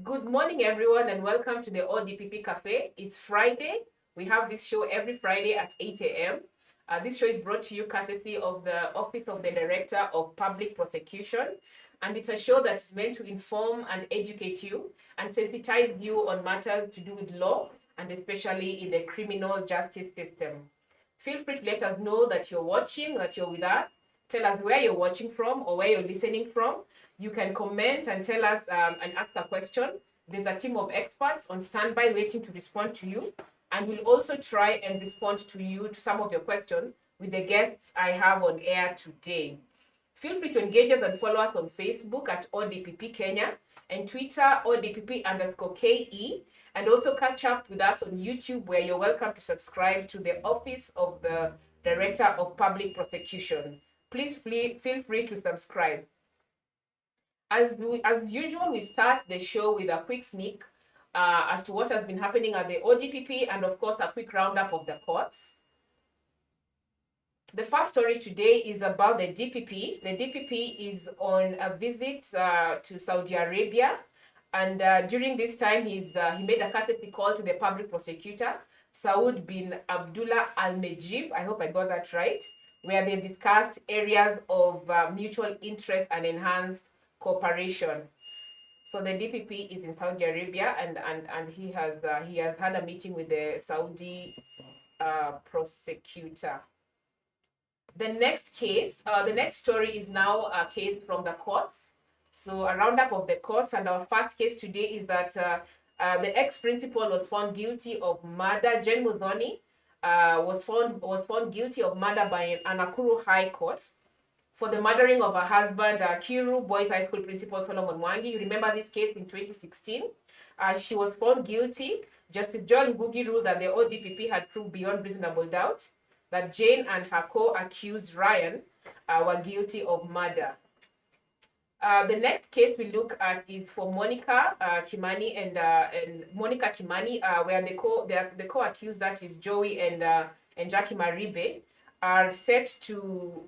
Good morning, everyone, and welcome to the ODPP Café. It's Friday. We have this show every Friday at 8 a.m. This show is brought to you courtesy of the Office of the Director of Public Prosecution. And it's a show that is meant to inform and educate you and sensitize you on matters to do with law and especially in the criminal justice system. Feel free to let us know that you're watching, that you're with us. Tell us where you're watching from or where you're listening from. You can comment and tell us and ask a question. There's a team of experts on standby waiting to respond to you. And we'll also try and respond to you to some of your questions with the guests I have on air today. Feel free to engage us and follow us on Facebook at ODPP Kenya and Twitter ODPP_KE, and also catch up with us on YouTube, where you're welcome to subscribe to the Office of the Director of Public Prosecution. Please feel free to subscribe. As usual, we start the show with a quick sneak as to what has been happening at the ODPP and, of course, a quick roundup of the courts. The first story today is about the DPP. The DPP is on a visit to Saudi Arabia. And during this time, he made a courtesy call to the public prosecutor, Saud bin Abdullah Al-Mejib, I hope I got that right, where they discussed areas of mutual interest and enhanced cooperation. So the DPP is in Saudi Arabia, and he has had a meeting with the Saudi prosecutor. The next story is now a case from the courts. So a roundup of the courts, and our first case today is that the ex-principal was found guilty of murder. Jen Muthoni was found guilty of murder by an Nakuru High Court for the murdering of her husband, Kiru Boys High School Principal Solomon Mwangi. You remember this case in 2016. She was found guilty. Justice John Ngugi ruled that the ODPP had proved beyond reasonable doubt that Jane and her co-accused Ryan were guilty of murder. The next case we look at is for Monica Kimani and Monica Kimani, where the co-accused, that is Joey and Jackie Maribe, are set to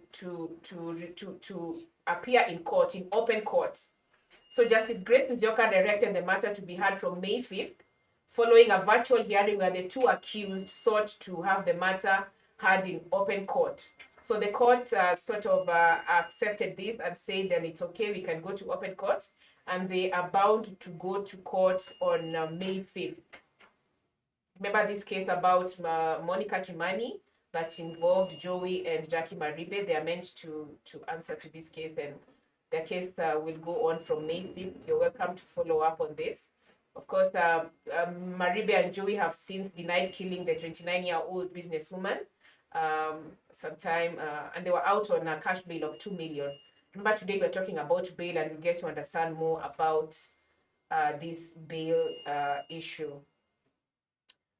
appear in court, in open court. So Justice Grace Nzioka directed the matter to be heard from May 5th, following a virtual hearing where the two accused sought to have the matter heard in open court. So the court accepted this and said that it's okay, we can go to open court, and they are bound to go to court on May 5th. Remember this case about Monica Kimani that involved Joey and Jackie Maribe. They are meant to answer to this case, and the case will go on from May 5th. You're welcome to follow up on this. Of course, Maribe and Joey have since denied killing the 29-year-old businesswoman sometime, and they were out on a cash bail of 2 million. Remember, today we're talking about bail, and we get to understand more about this bail issue.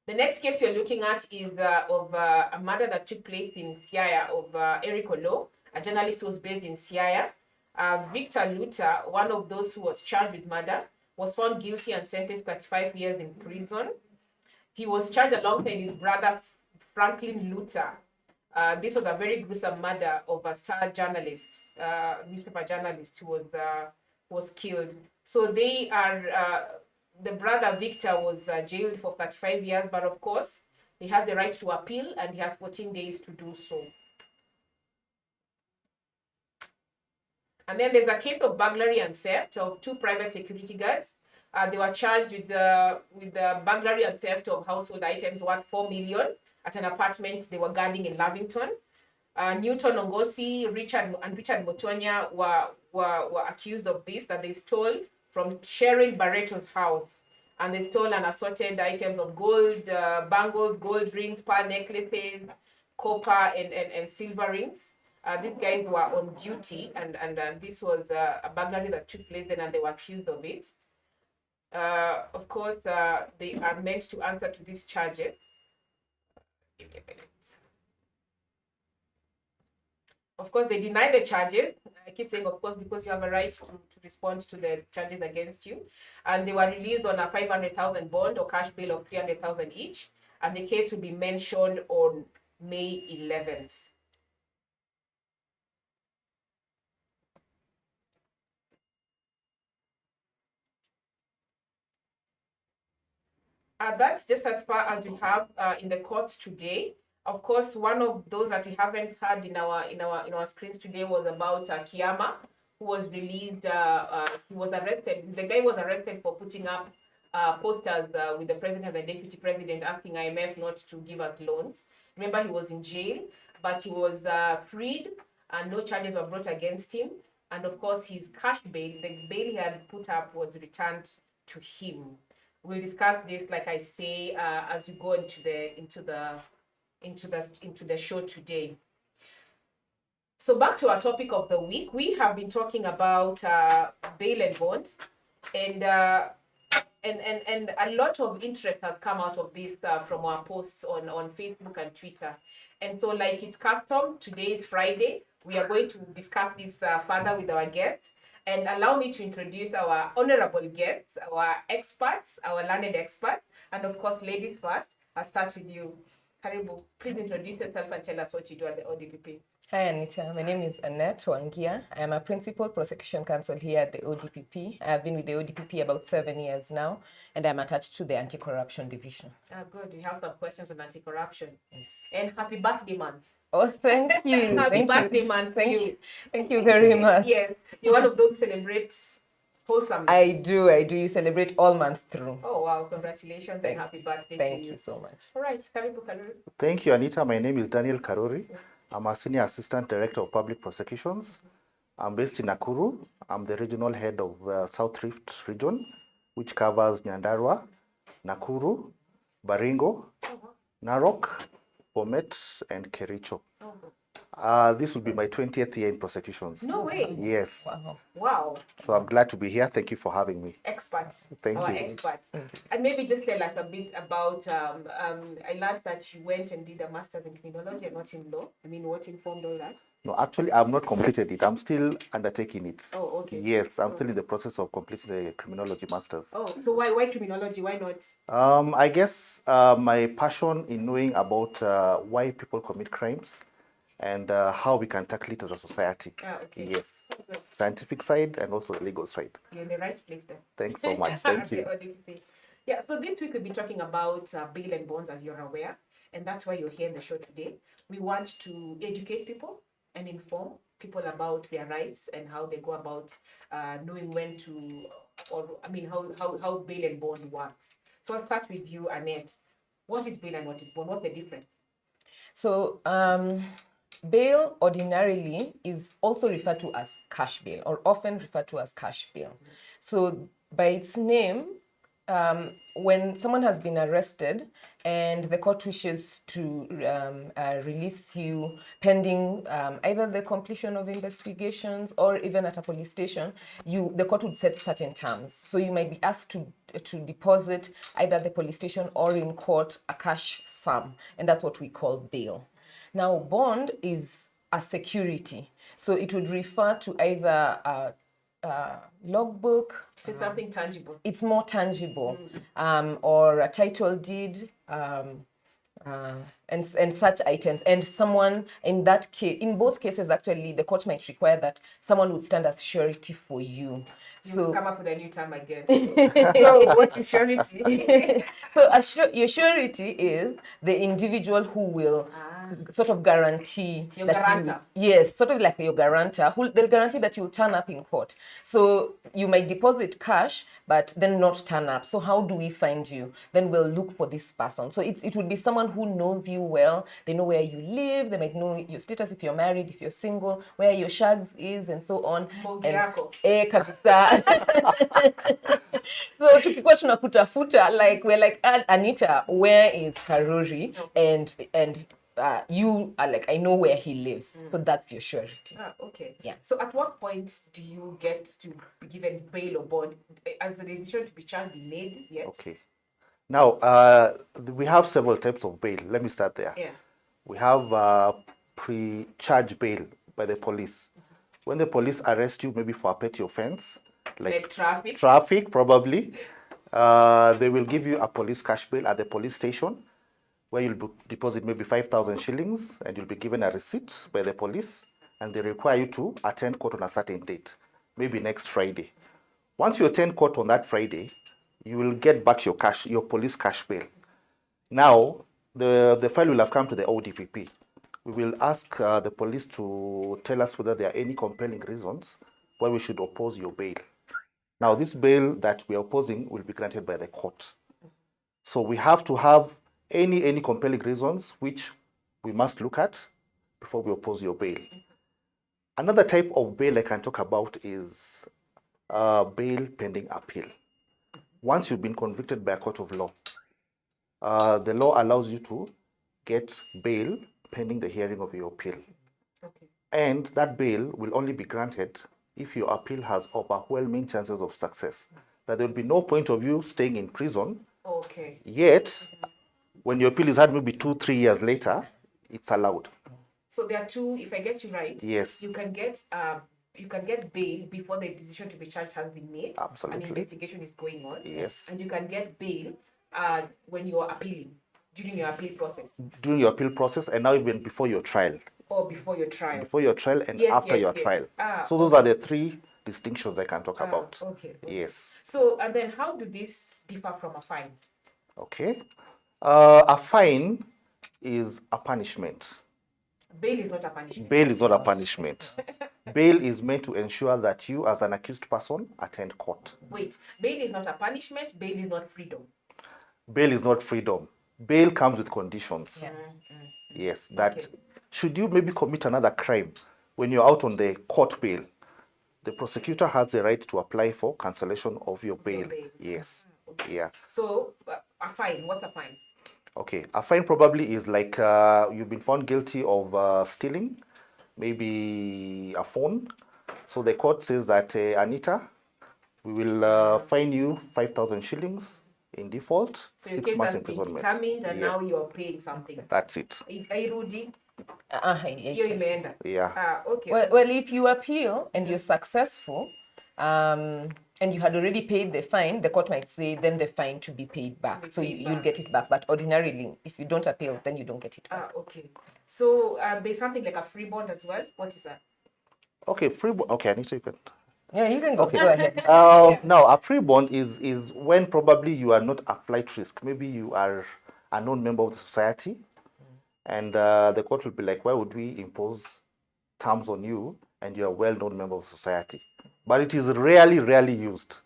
The next case you're looking at is of a murder that took place in Siaya of Eric Olo, a journalist who was based in Siaya. Victor Luta, one of those who was charged with murder, was found guilty and sentenced to 35 years in prison. He was charged alongside his brother, Franklin Luta. This was a very gruesome murder of a star journalist, newspaper journalist, who was killed. So they are, the brother Victor was jailed for 35 years, but of course, he has the right to appeal and he has 14 days to do so. And then there's a case of burglary and theft of two private security guards. They were charged with the burglary and theft of household items worth 4 million at an apartment they were guarding in Lavington. Newton Ongosi, Richard Motonya were accused of this, that they stole from Cheryl Barreto's house. And they stole and assorted items of gold, bangles, gold rings, pearl necklaces, copper, and silver rings. These guys were on duty, and this was a burglary that took place then, and they were accused of it. Of course, they are meant to answer to these charges. Give me a minute. Of course, they deny the charges. I keep saying, of course, because you have a right to respond to the charges against you. And they were released on a 500,000 bond or cash bail of 300,000 each. And the case will be mentioned on May 11th. That's just as far as we have in the courts today. Of course, one of those that we haven't had in our screens today was about Kiama, who was released. He was arrested. The guy was arrested for putting up posters with the president and the deputy president asking IMF not to give us loans. Remember, he was in jail, but he was freed, and no charges were brought against him. And of course, his cash bail, the bail he had put up, was returned to him. We'll discuss this, like I say, as we go into the show today. So back to our topic of the week, we have been talking about bail and bond, and a lot of interest has come out of this from our posts on Facebook and Twitter. And so, like it's custom, today is Friday. We are going to discuss this further with our guests. And allow me to introduce our honorable guests, our experts, our learned experts, and of course, ladies first. I'll start with you. Karibu, please introduce yourself and tell us what you do at the ODPP. Hi, Anita. My name is Annette Wangia. I am a principal prosecution counsel here at the ODPP. I have been with the ODPP about 7 years now, and I'm attached to the anti-corruption division. Good. We have some questions on anti-corruption. Yes. And happy birthday month. Oh, thank you. Happy birthday month to you. Thank you very much. Yes, you're one of those who celebrate wholesome. I do. You celebrate all months through. Oh, wow. Congratulations and happy birthday to you. Thank you so much. All right. Karibu, Karuri. Thank you, Anita. My name is Daniel Karuri. I'm a Senior Assistant Director of Public Prosecutions. I'm based in Nakuru. I'm the regional head of South Rift region, which covers Nyandarua, Nakuru, Baringo, Narok, Bomet, and Kericho. This will be my 20th year in prosecutions. No way. Yes. Wow. So I'm glad to be here. Thank you for having me. Experts. Thank Our you. experts. And maybe just tell us a bit about, I learned that you went and did a master's in criminology and not in law. I mean, what informed all that? No, actually, I've not completed it. I'm still undertaking it. Oh, okay. Yes, I'm still in the process of completing the criminology master's. Oh, so why criminology? Why not? I guess my passion in knowing about why people commit crimes and how we can tackle it as a society. Okay. Yes. Scientific side and also the legal side. You're in the right place there. Thanks so much. Thank you. Yeah, so this week we'll be talking about bail and bonds, as you're aware, and that's why you're here in the show today. We want to educate people and inform people about their rights and how they go about knowing when to, how bail and bond works. So I'll start with you, Annette. What is bail and what is bond? What's the difference? So, bail ordinarily is also referred to as cash bail, or often referred to as cash bail. So by its name, when someone has been arrested and the court wishes to release you pending either the completion of investigations or even at a police station, the court would set certain terms. So you might be asked to deposit either at the police station or in court a cash sum, and that's what we call bail. Now, bond is a security. So it would refer to either a logbook. So something tangible. It's more tangible. Or a title deed, and such items. And someone in that case, in both cases, actually, the court might require that someone would stand as surety for you. So come up with a new term again. So what is surety? So your surety is the individual who will sort of guarantee your guarantor. Yes, sort of like your guarantor. They'll guarantee that you'll turn up in court. So you might deposit cash, but then not turn up. So how do we find you? Then we'll look for this person. So it would be someone who knows you well. They know where you live. They might know your status, if you're married, if you're single, where your shags is, and so on. Kabisa. So tukikuwa tunakutafuta, like we're like, Anita, where is Karuri? And you are like, I know where he lives. So that's your surety. Okay. Yeah. So at what point do you get to be given bail or bond? Has the decision to be charged been made yet? Okay. Now, we have several types of bail. Let me start there. Yeah. We have pre-charge bail by the police. When the police arrest you, maybe for a petty offense, like traffic probably, they will give you a police cash bail at the police station, where you'll deposit maybe 5,000 shillings and you'll be given a receipt by the police, and they require you to attend court on a certain date, maybe next Friday. Once you attend court on that Friday, you will get back your cash, your police cash bail. Now, the file will have come to the ODPP. We will ask the police to tell us whether there are any compelling reasons why we should oppose your bail. Now, this bail that we are opposing will be granted by the court. So we have to have any compelling reasons which we must look at before we oppose your bail. Another type of bail I can talk about is bail pending appeal. Once you've been convicted by a court of law, the law allows you to get bail pending the hearing of your appeal. Okay. And that bail will only be granted if your appeal has overwhelming chances of success. That there will be no point of you staying in prison. Okay. Yet, when your appeal is had maybe 2-3 years later, it's allowed. So there are two, if I get you right, Yes. you can get bail before the decision to be charged has been made. Absolutely. An investigation is going on. Yes. And you can get bail when you're appealing, during your appeal process. During your appeal process, and now even before your trial. Or before your trial. Before your trial and after your trial. So those are the three distinctions I can talk about. Okay. Yes. So, and then how do these differ from a fine? Okay. A fine is a punishment. Bail is not a punishment. Bail is not a punishment. Bail is meant to ensure that you, as an accused person, attend court. Wait, bail is not a punishment. Bail is not freedom. Bail is not freedom. Bail comes with conditions. Yeah. Yes, that should you maybe commit another crime, when you're out on the court bail, the prosecutor has the right to apply for cancellation of your bail. Yes. Okay. Yeah. So, a fine, what's a fine? Okay, a fine probably is like you've been found guilty of stealing, maybe a phone. So the court says that, Anita, we will fine you 5,000 shillings in default, So your 6 case months has been imprisonment. determined and Yes. now you're paying something. That's it. Irudi, Yeah. hiyo imeenda. Yeah. Okay. Well, if you appeal and you're successful, and you had already paid the fine, the court might say then the fine to be paid back. So you'll get it back. But ordinarily, if you don't appeal, then you don't get it back. Okay. So there's something like a free bond as well. What is that? Okay, okay, Anita, you can. Yeah, you can go. Okay. Go ahead. Now, a free bond is when probably you are not a flight risk. Maybe you are a known member of the society, and the court will be like, why would we impose terms on you and you're a well-known member of society? But it is rarely used.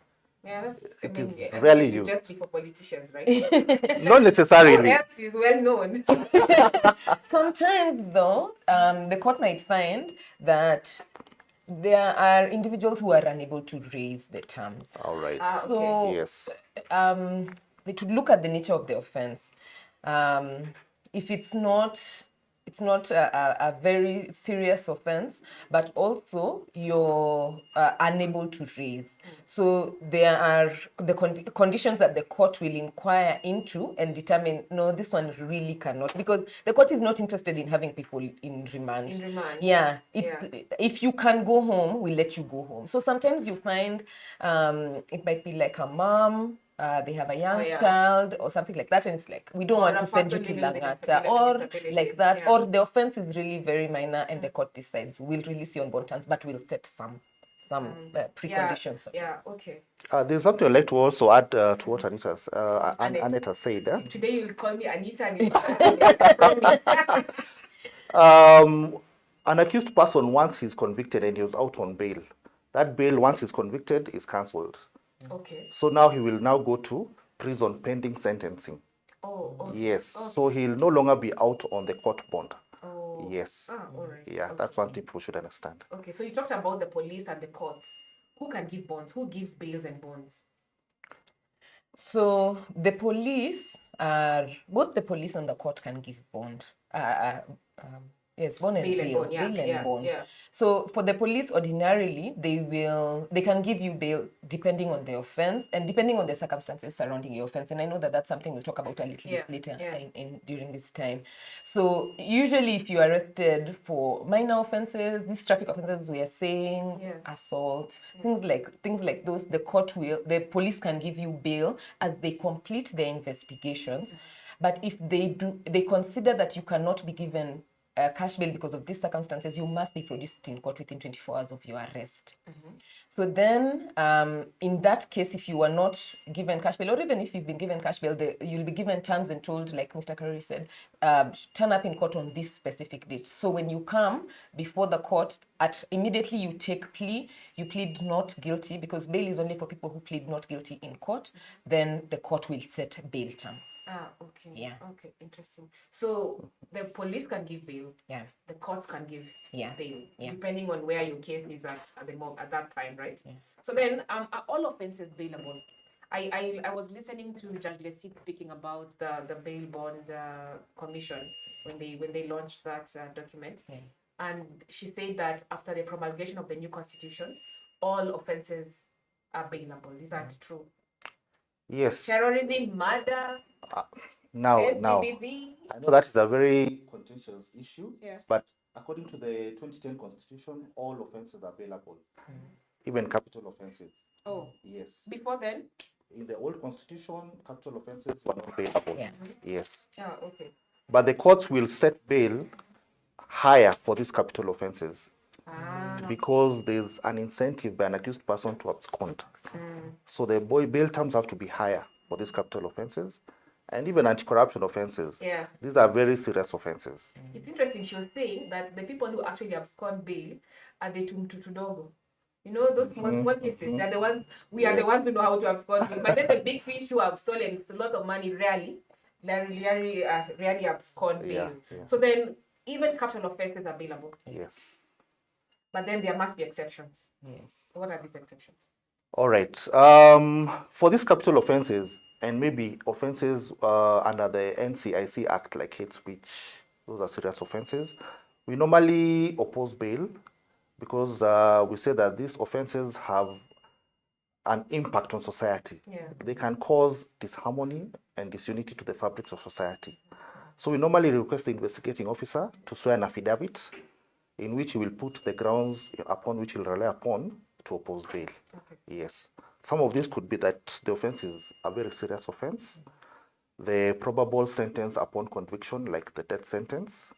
Yeah, It is rarely used. Just for politicians, right? Not Who necessarily. else is well known? Sometimes, though, the court might find that there are individuals who are unable to raise the terms. All right. Okay. So, Yes. they should look at the nature of the offense. If it's not a very serious offense, but also you're unable to raise. So there are the conditions that the court will inquire into and determine, no, this one really cannot, because the court is not interested in having people in remand. In remand. Yeah. If you can go home, we'll let you go home. So sometimes you find it might be like a mom, they have a young child or something like that, and it's like, we don't want to send you to Langata or like that, or the offense is really very minor and the court decides we'll release you on bond terms, but we'll set some preconditions. Yeah, okay. There's something I'd like to also add to what Aneta said. Today you'll call me Anita. An accused person, once he's convicted and he was out on bail, that bail, once he's convicted, is cancelled. Okay. So now he will now go to prison pending sentencing. Oh, okay. Yes. Okay. So he'll no longer be out on the court bond. Oh. Yes. All right. Yeah, okay. that's one thing people should understand. Okay, so you talked about the police and the courts. Who can give bonds? Who gives bails and bonds? So the police both the police and the court can give bond. Yes, bond and bail. Bail and bond. Yeah. So for the police, ordinarily, they can give you bail depending on the offense and depending on the circumstances surrounding your offense. And I know that that's something we'll talk about a little bit later during this time. So usually if you're arrested for minor offenses, these traffic offenses we are saying, assault, things like those, the police can give you bail as they complete their investigations. But if they consider that you cannot be given cash bail because of these circumstances, you must be produced in court within 24 hours of your arrest. So then, in that case, if you were not given cash bail, or even if you've been given cash bail, you'll be given terms and told, like Mr. Karori said, turn up in court on this specific date. So when you come before the court, immediately you take plea, you plead not guilty, because bail is only for people who plead not guilty in court. Then the court will set bail terms. Okay. Yeah. Okay, interesting. So the police can give bail. Yeah. The courts can give Yeah. bail, Yeah. depending on where your case is at the moment, at that time, right? Yeah. So then, are all offenses bailable? I was listening to Judge Lesit speaking about the bail bond commission when they launched that document, and she said that after the promulgation of the new constitution, all offenses are bailable. Is that true? Yes. Terrorism, murder, Now, SGBV. I know that is a very contentious issue, Yeah. but according to the 2010 constitution, all offenses are bailable, even capital offenses. Oh, Yes. before then? In the old constitution, capital offenses were not bailable. Yeah. Yes. Okay. But the courts will set bail higher for these capital offenses because there's an incentive by an accused person to abscond. So the bail terms have to be higher for these capital offenses, and even anti-corruption offenses. Yeah. These are very serious offenses. It's interesting. She was saying that the people who actually abscond bail are the tudogo. You know, those small cases. They're the ones, we are the ones who know how to abscond bail. But then the big fish who have stolen a lot of money rarely abscond bail. Yeah. So then even capital offenses are bailable. Yes. But then there must be exceptions. Yes. What are these exceptions? All right. For these capital offenses, and maybe offenses under the NCIC Act, like hate speech, those are serious offenses, we normally oppose bail because we say that these offenses have an impact on society. Yeah. They can cause disharmony and disunity to the fabrics of society. So we normally request the investigating officer to swear an affidavit in which he will put the grounds upon which he will rely upon to oppose bail. Okay. Yes. Some of these could be that the offense is a very serious offense, the probable sentence upon conviction, like the death sentence,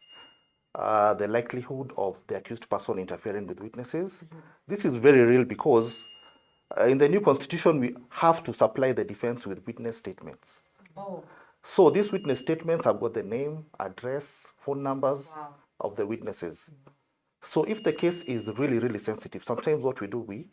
the likelihood of the accused person interfering with witnesses. This is very real because in the new constitution, we have to supply the defense with witness statements. Oh. So these witness statements have got the name, address, phone numbers of the witnesses. So if the case is really, really sensitive, sometimes what we do, we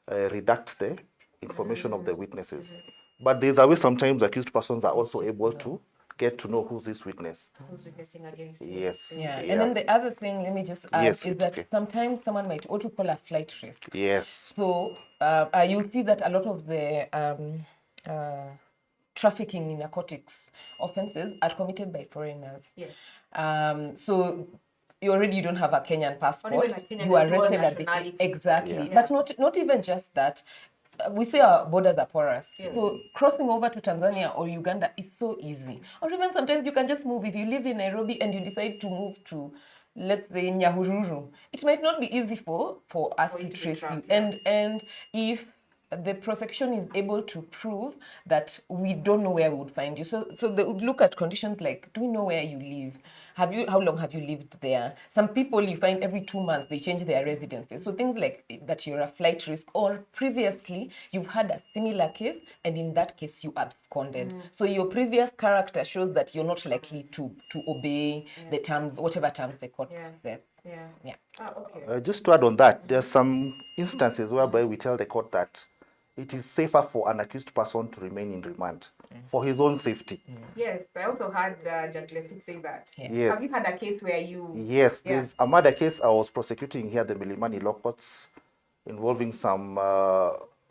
redact the information of the witnesses. But there's a way sometimes accused persons are also able to get to know who's this witness. Who's witnessing against you? Yes. Yeah. And then the other thing, let me just add, Yes, is that okay. sometimes someone might what we call a flight risk. Yes. So you'll see that a lot of the trafficking in narcotics offenses are committed by foreigners. Yes. So you already don't have a Kenyan passport. Or even a Kenyan You are arrested at nationality. exactly. Yeah. But not even just that. We say our borders are porous. Yeah. So crossing over to Tanzania or Uganda is so easy. Or even sometimes you can just move. If you live in Nairobi and you decide to move to, let's say, Nyahururu, it might not be easy for us For to you to be trace you. tracked, yeah. And if the prosecution is able to prove that we don't know where we would find you. So they would look at conditions like, do we know where you live? How long have you lived there? Some people you find every 2 months, they change their residences. So things like that you're a flight risk, or previously you've had a similar case and in that case you absconded. So your previous character shows that you're not likely to obey the terms, whatever terms the court sets. Yeah. Okay. Just to add on that, there are some instances whereby we tell the court that it is safer for an accused person to remain in remand for his own safety. Yes, I also heard Judge Lesit say that. Yes. Have you had a case where you... Yes, there's a murder case I was prosecuting here at the Milimani Law Courts involving some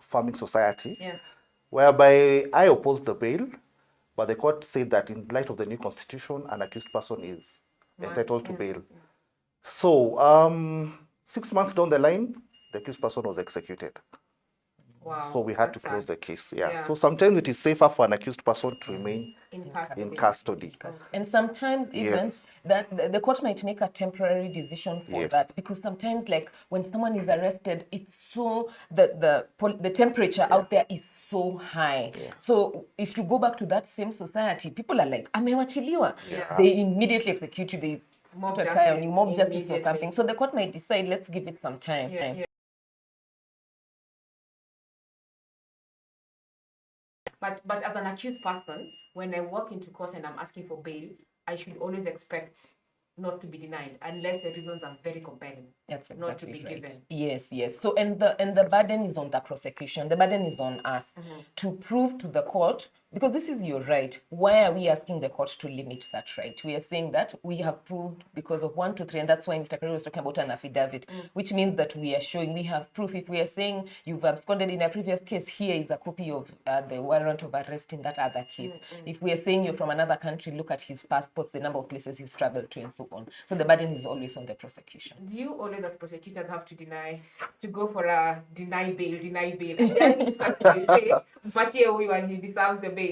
farming society, whereby I opposed the bail, but the court said that in light of the new constitution, an accused person is entitled to bail. So 6 months down the line, the accused person was executed. Wow, so we had to that's close sad. the case. So sometimes it is safer for an accused person to remain in custody. And sometimes even that the court might make a temporary decision for that, because sometimes, like when someone is arrested, it's so the temperature out there is so high. So if you go back to that same society, people are like, amewachiliwa. They immediately execute you. They Mob put a tie on justice you, mob justice or immediately. something. So the court might decide, let's give it some time. Yeah. But as an accused person, when I walk into court and I'm asking for bail, I should always expect not to be denied unless the reasons are very compelling. That's not to exactly be right. given. Yes, yes. So and the burden is on the prosecution. The burden is on us to prove to the court, because this is your right. Why are we asking the court to limit that right? We are saying that we have proved because of 1, 2, 3, and that's why Mr. Karuri was talking about an affidavit, which means that we are showing we have proof. If we are saying you've absconded in a previous case, here is a copy of the warrant of arrest in that other case. If we are saying you're from another country, look at his passports, the number of places he's traveled to, and so on. So the burden is always on the prosecution. Do you always, as prosecutors, have to go for a deny bail? And then you start to say, mpatie huyu and he deserves the bail.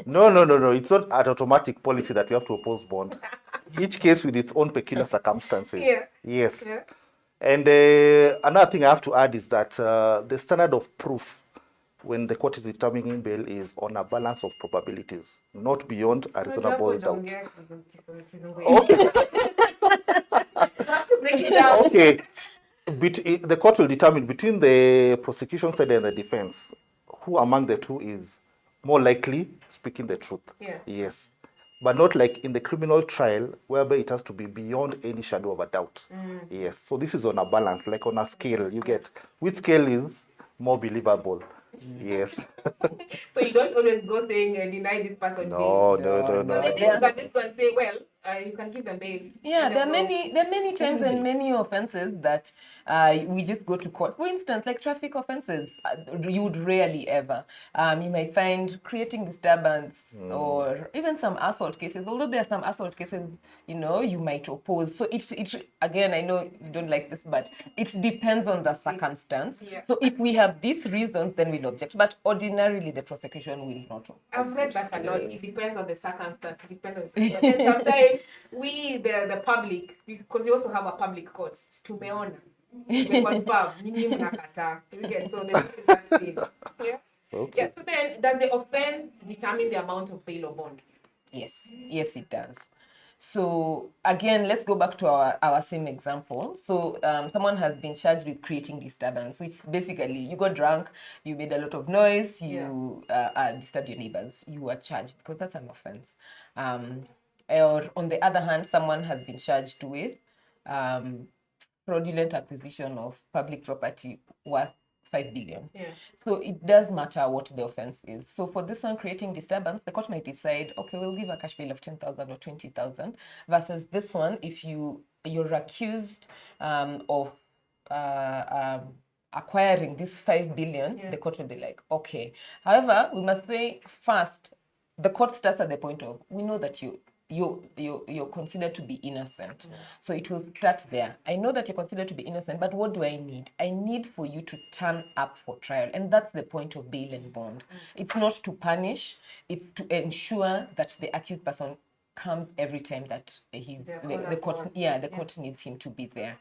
No. It's not an automatic policy that we have to oppose bond. Each case with its own peculiar circumstances. Yeah. Yes. Yeah. And another thing I have to add is that the standard of proof when the court is determining bail is on a balance of probabilities, not beyond a reasonable doubt. Okay. You have to break it down. Okay. The court will determine between the prosecution side and the defense who among the two is more likely speaking the truth. Yeah. Yes. But not like in the criminal trial whereby it has to be beyond any shadow of a doubt. Yes. So this is on a balance, like on a scale. You get which scale is more believable. Yes. So you don't always go saying deny this person No. bail. So then you can just go and say, well, you can give them bail. Yeah, there are many times and many offenses that we just go to court. For instance, like traffic offenses, you would rarely ever. You might find creating disturbance or even some assault cases. Although there are some assault cases, you might oppose. So it again, I know you don't like this, but it depends on the circumstance. Yeah. So if we have these reasons, then we'll object. But ordinarily, the prosecution will not object. I've read that a lot. It depends on the circumstance. It depends on the circumstance. And sometimes we, the public, because you also have a public court, tumeona, tumeconfirm, nyinyi mnakataa. So there's that thing. Yeah. Okay. Yeah. So then, does the offense determine the amount of bail or bond? Yes, it does. So again, let's go back to our same example. So someone has been charged with creating disturbance, which basically you got drunk, you made a lot of noise, you disturbed your neighbors, you are charged because that's an offense. Or on the other hand, someone has been charged with fraudulent acquisition of public property worth 5 billion. Yeah. So it does matter what the offense is. So for this one, creating disturbance, the court might decide, okay, we'll give a cash bail of 10,000 or 20,000, versus this one, if you're accused of acquiring this 5 billion, the court will be like, okay. However, we must say first, the court starts at the point of, we know that you're considered to be innocent. So it will start there. I know that you're considered to be innocent, but what do I need? I need for you to turn up for trial. And that's the point of bail and bond. It's not to punish, it's to ensure that the accused person comes every time that the court needs him to be there.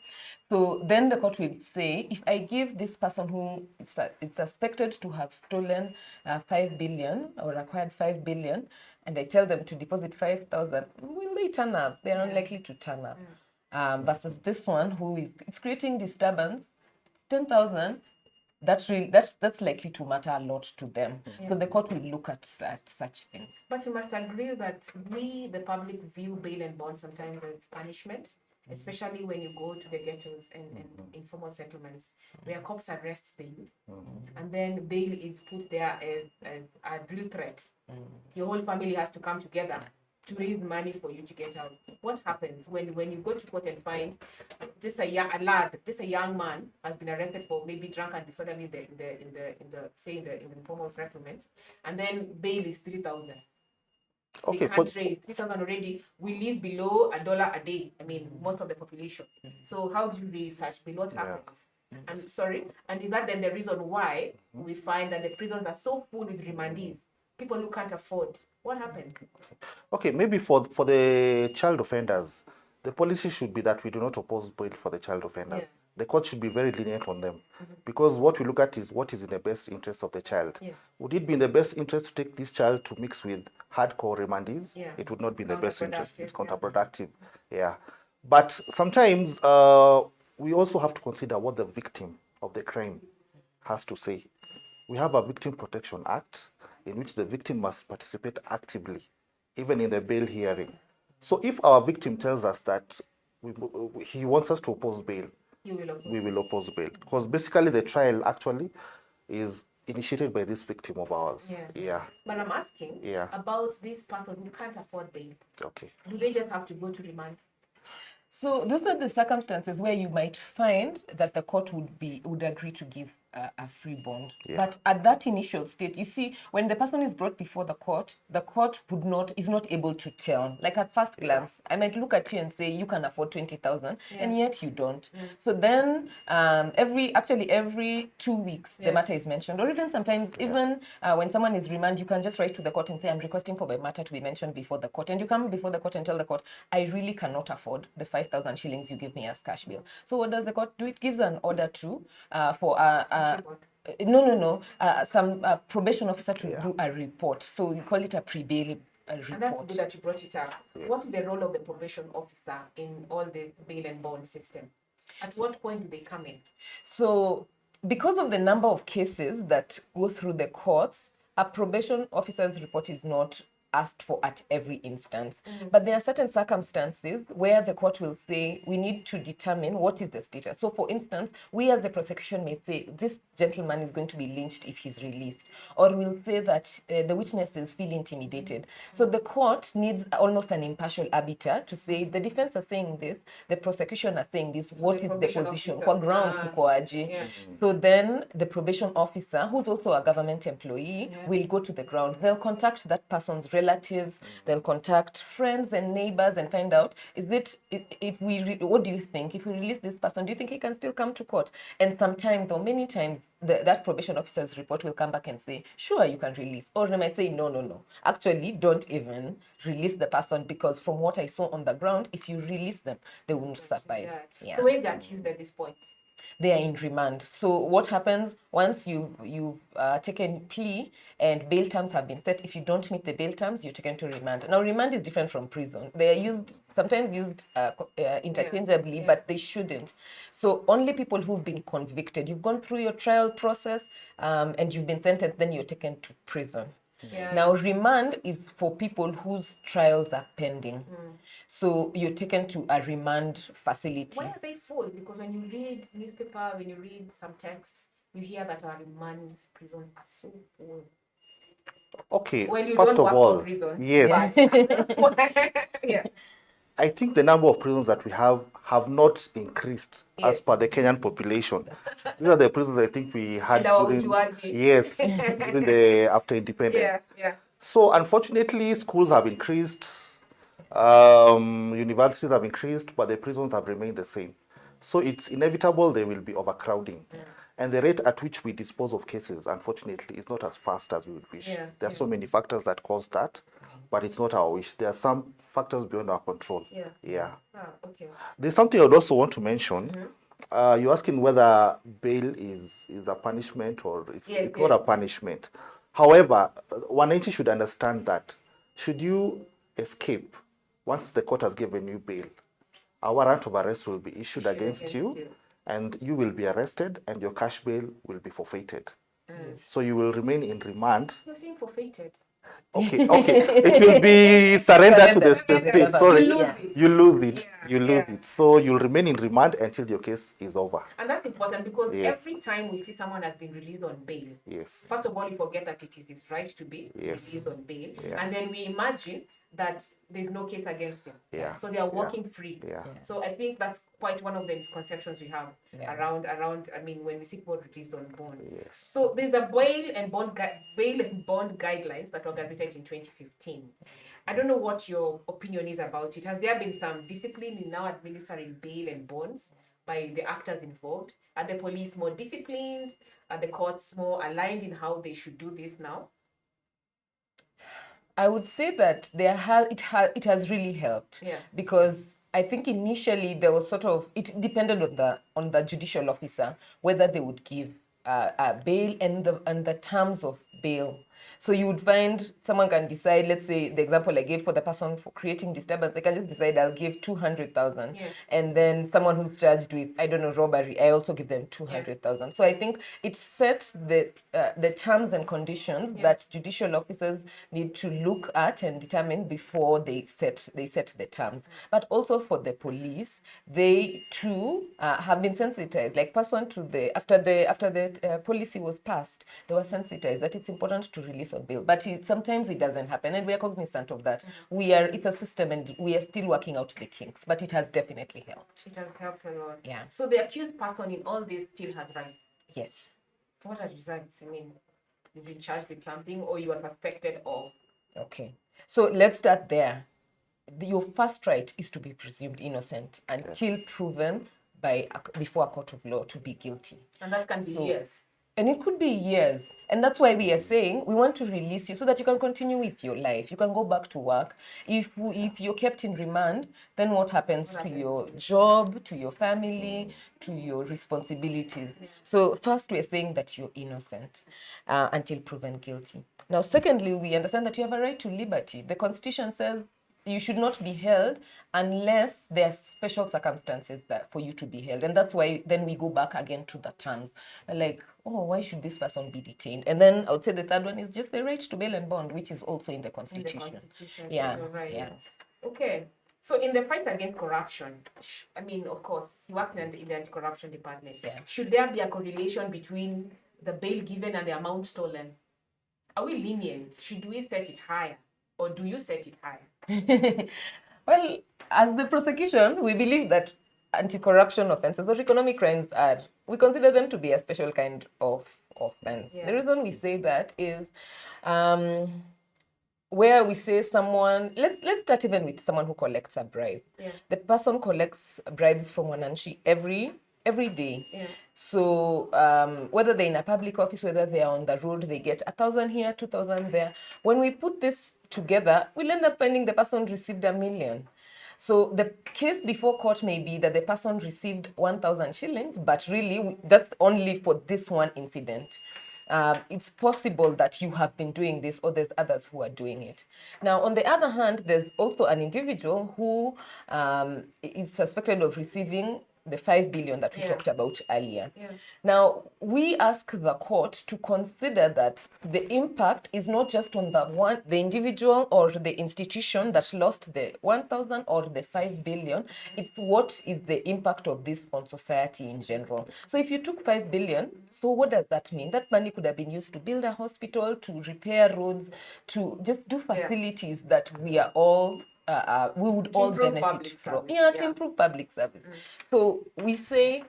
So then the court will say, if I give this person who is suspected to have stolen 5 billion or acquired 5 billion, and I tell them to deposit 5,000, will they turn up? They're unlikely to turn up. Versus this one who is creating disturbance, it's 10,000. That's likely to matter a lot to them. So the court will look at such things. But you must agree that we, the public, view bail and bond sometimes as punishment, especially when you go to the ghettos and informal settlements where cops arrest the youth, and then bail is put there as a real threat. Your whole family has to come together to raise money for you to get out. What happens when you go to court and find just a young man has been arrested for maybe drunk and disorderly in the informal settlement, and then bail is 3,000. Okay, they can't raise 3,000 already. We live below $1 a day. I mean, most of the population. So how do you raise such bill? What happens? And is that then the reason why we find that the prisons are so full with remandees, people who can't afford? What happens? Okay, maybe for the child offenders, the policy should be that we do not oppose bail for the child offenders. Yeah. The court should be very lenient on them, because what we look at is what is in the best interest of the child. Yes. Would it be in the best interest to take this child to mix with hardcore remandees? Yeah. It would not be in the best interest. It's counterproductive, counterproductive. Yeah. But sometimes we also have to consider what the victim of the crime has to say. We have a Victim Protection Act in which the victim must participate actively, even in the bail hearing. So if our victim tells us that he wants us to oppose bail, we will oppose bail. Because basically the trial actually is initiated by this victim of ours. Yeah. But I'm asking about this person who can't afford bail. Okay. Do they just have to go to remand? So those are the circumstances where you might find that the court would agree to give a free bond. Yeah. But at that initial state, you see, when the person is brought before the court is not able to tell. Like at first glance, I might look at you and say you can afford 20,000, and yet you don't. So then every 2 weeks the matter is mentioned, or even sometimes even when someone is remanded, you can just write to the court and say, I'm requesting for my matter to be mentioned before the court, and you come before the court and tell the court, I really cannot afford the 5,000 shillings you give me as cash bill. So what does the court do? It gives an order to some probation officer to do a report. So we call it a pre-bail report. And that's good that you brought it up. What is the role of the probation officer in all this bail and bond system? At what point do they come in? So because of the number of cases that go through the courts, a probation officer's report is not asked for at every instance. But there are certain circumstances where the court will say, we need to determine what is the status. So for instance, we as the prosecution may say, this gentleman is going to be lynched if he's released. Or we'll say that the witnesses feel intimidated. So the court needs almost an impartial arbiter to say, the defense are saying this, the prosecution are saying this, what is the position? What ground kuko aje? So then the probation officer, who's also a government employee, will go to the ground. They'll contact that person's relatives, they'll contact friends and neighbors and find out, what do you think? If we release this person, do you think he can still come to court? And sometimes, or many times, that probation officer's report will come back and say, sure, you can release. Or they might say, no. Actually, don't even release the person, because from what I saw on the ground, if you release them, they won't survive. So where is the accused at this point? They are in remand. So what happens once you've taken plea and bail terms have been set? If you don't meet the bail terms, you're taken to remand. Now, remand is different from prison. They are sometimes used interchangeably, but they shouldn't. So only people who've been convicted, you've gone through your trial process and you've been sentenced, then you're taken to prison. Now, remand is for people whose trials are pending. So you're taken to a remand facility. Why are they full? Because when you read newspaper, when you read some texts, you hear that our remand prisons are so full. Okay, Well, you first don't of work all, for prison. yes. Yeah. I think the number of prisons that we have not increased as per the Kenyan population. These are the prisons I think we had during after independence. So unfortunately, schools have increased, universities have increased, but the prisons have remained the same. So it's inevitable there will be overcrowding. And the rate at which we dispose of cases, unfortunately, is not as fast as we would wish. There are so many factors that cause that, but it's not our wish. There are some factors beyond our control. Okay. There's something I would also want to mention. You're asking whether bail is a punishment or it's not a punishment. However, one should understand that should you escape, once the court has given you bail, a warrant of arrest will be issued against you, and you will be arrested and your cash bail will be forfeited. So you will remain in remand. You're saying forfeited. Okay. It will be surrendered to the state. Sorry. You lose it. So you'll remain in remand until your case is over. And that's important because every time we see someone has been released on bail, first of all, we forget that it is his right to be released on bail. And then we imagine that there's no case against him. So they are walking free. So I think that's quite one of the misconceptions we have around, I mean, when we see people released on bond. So there's the bail and bond guidelines that were gazetted in 2015. I don't know what your opinion is about it. Has there been some discipline in now administering bail and bonds by the actors involved? Are the police more disciplined? Are the courts more aligned in how they should do this now? I would say that it has really helped, because I think initially there was it depended on the judicial officer whether they would give bail and the terms of bail. So you would find someone can decide, let's say the example I gave for the person for creating disturbance, they can just decide I'll give 200,000. Yeah. And then someone who's charged with, I don't know, robbery, I also give them 200,000. So I think it sets the terms and conditions that judicial officers need to look at and determine before they set the terms. But also for the police, they too have been sensitized. Like person to after the policy was passed, they were sensitized that it's important to release on bail. But sometimes it doesn't happen, and we are cognizant of that. It's a system, and we are still working out the kinks. But it has definitely helped. It has helped a lot. Yeah. So the accused person in all this still has rights. Yes. What are his rights? I mean, you've been charged with something or you are suspected of. Okay. So let's start there. Your first right is to be presumed innocent until proven before a court of law to be guilty. And that can be years. And it could be years. And that's why we are saying we want to release you so that you can continue with your life. You can go back to work. If you're kept in remand, then what happens to your job, to your family, to your responsibilities? So first, we're saying that you're innocent until proven guilty. Now, secondly, we understand that you have a right to liberty. The Constitution says you should not be held unless there are special circumstances for you to be held. And that's why then we go back again to the terms. Like, oh, why should this person be detained? And then I would say the third one is just the right to bail and bond, which is also in the Constitution. In the Constitution. Yeah. Right. Yeah. Okay. So in the fight against corruption, I mean, of course, you work in the anti-corruption department. Yeah. Should there be a correlation between the bail given and the amount stolen? Are we lenient? Should we set it higher? Or do you set it higher? Well, as the prosecution, we believe that anti-corruption offenses or economic crimes we consider them to be a special kind of offense. Yeah. The reason we say that is where we say someone, let's start even with someone who collects a bribe. Yeah. The person collects bribes from Wananchi every day. Yeah. So whether they're in a public office, whether they're on the road, they get 1,000 here, 2,000 there. When we put this together, we'll end up finding the person received 1 million. So the case before court may be that the person received 1,000 shillings, but really that's only for this one incident. It's possible that you have been doing this or there's others who are doing it. Now, on the other hand, there's also an individual who is suspected of receiving the 5 billion that we talked about earlier. Yeah. Now, we ask the court to consider that the impact is not just on the individual or the institution that lost the 1,000 or the 5 billion. It's what is the impact of this on society in general. So if you took 5 billion, so what does that mean? That money could have been used to build a hospital, to repair roads, to just do facilities that we are all we would all benefit from. To improve public service. So we say,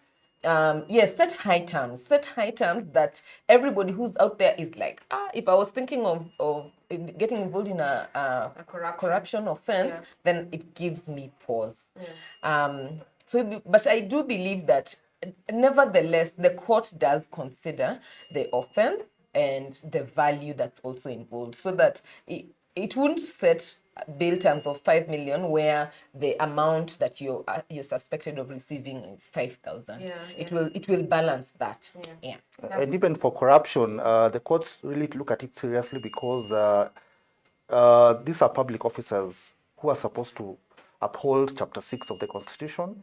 yes, set high terms that everybody who's out there is like, if I was thinking of getting involved in a corruption offense, then it gives me pause. But I do believe that nevertheless, the court does consider the offense and the value that's also involved, so that it wouldn't set bail terms of 5 million where the amount that you're suspected of receiving is 5,000. It will balance that. And even for corruption, the courts really look at it seriously because these are public officers who are supposed to uphold Chapter 6 of the Constitution,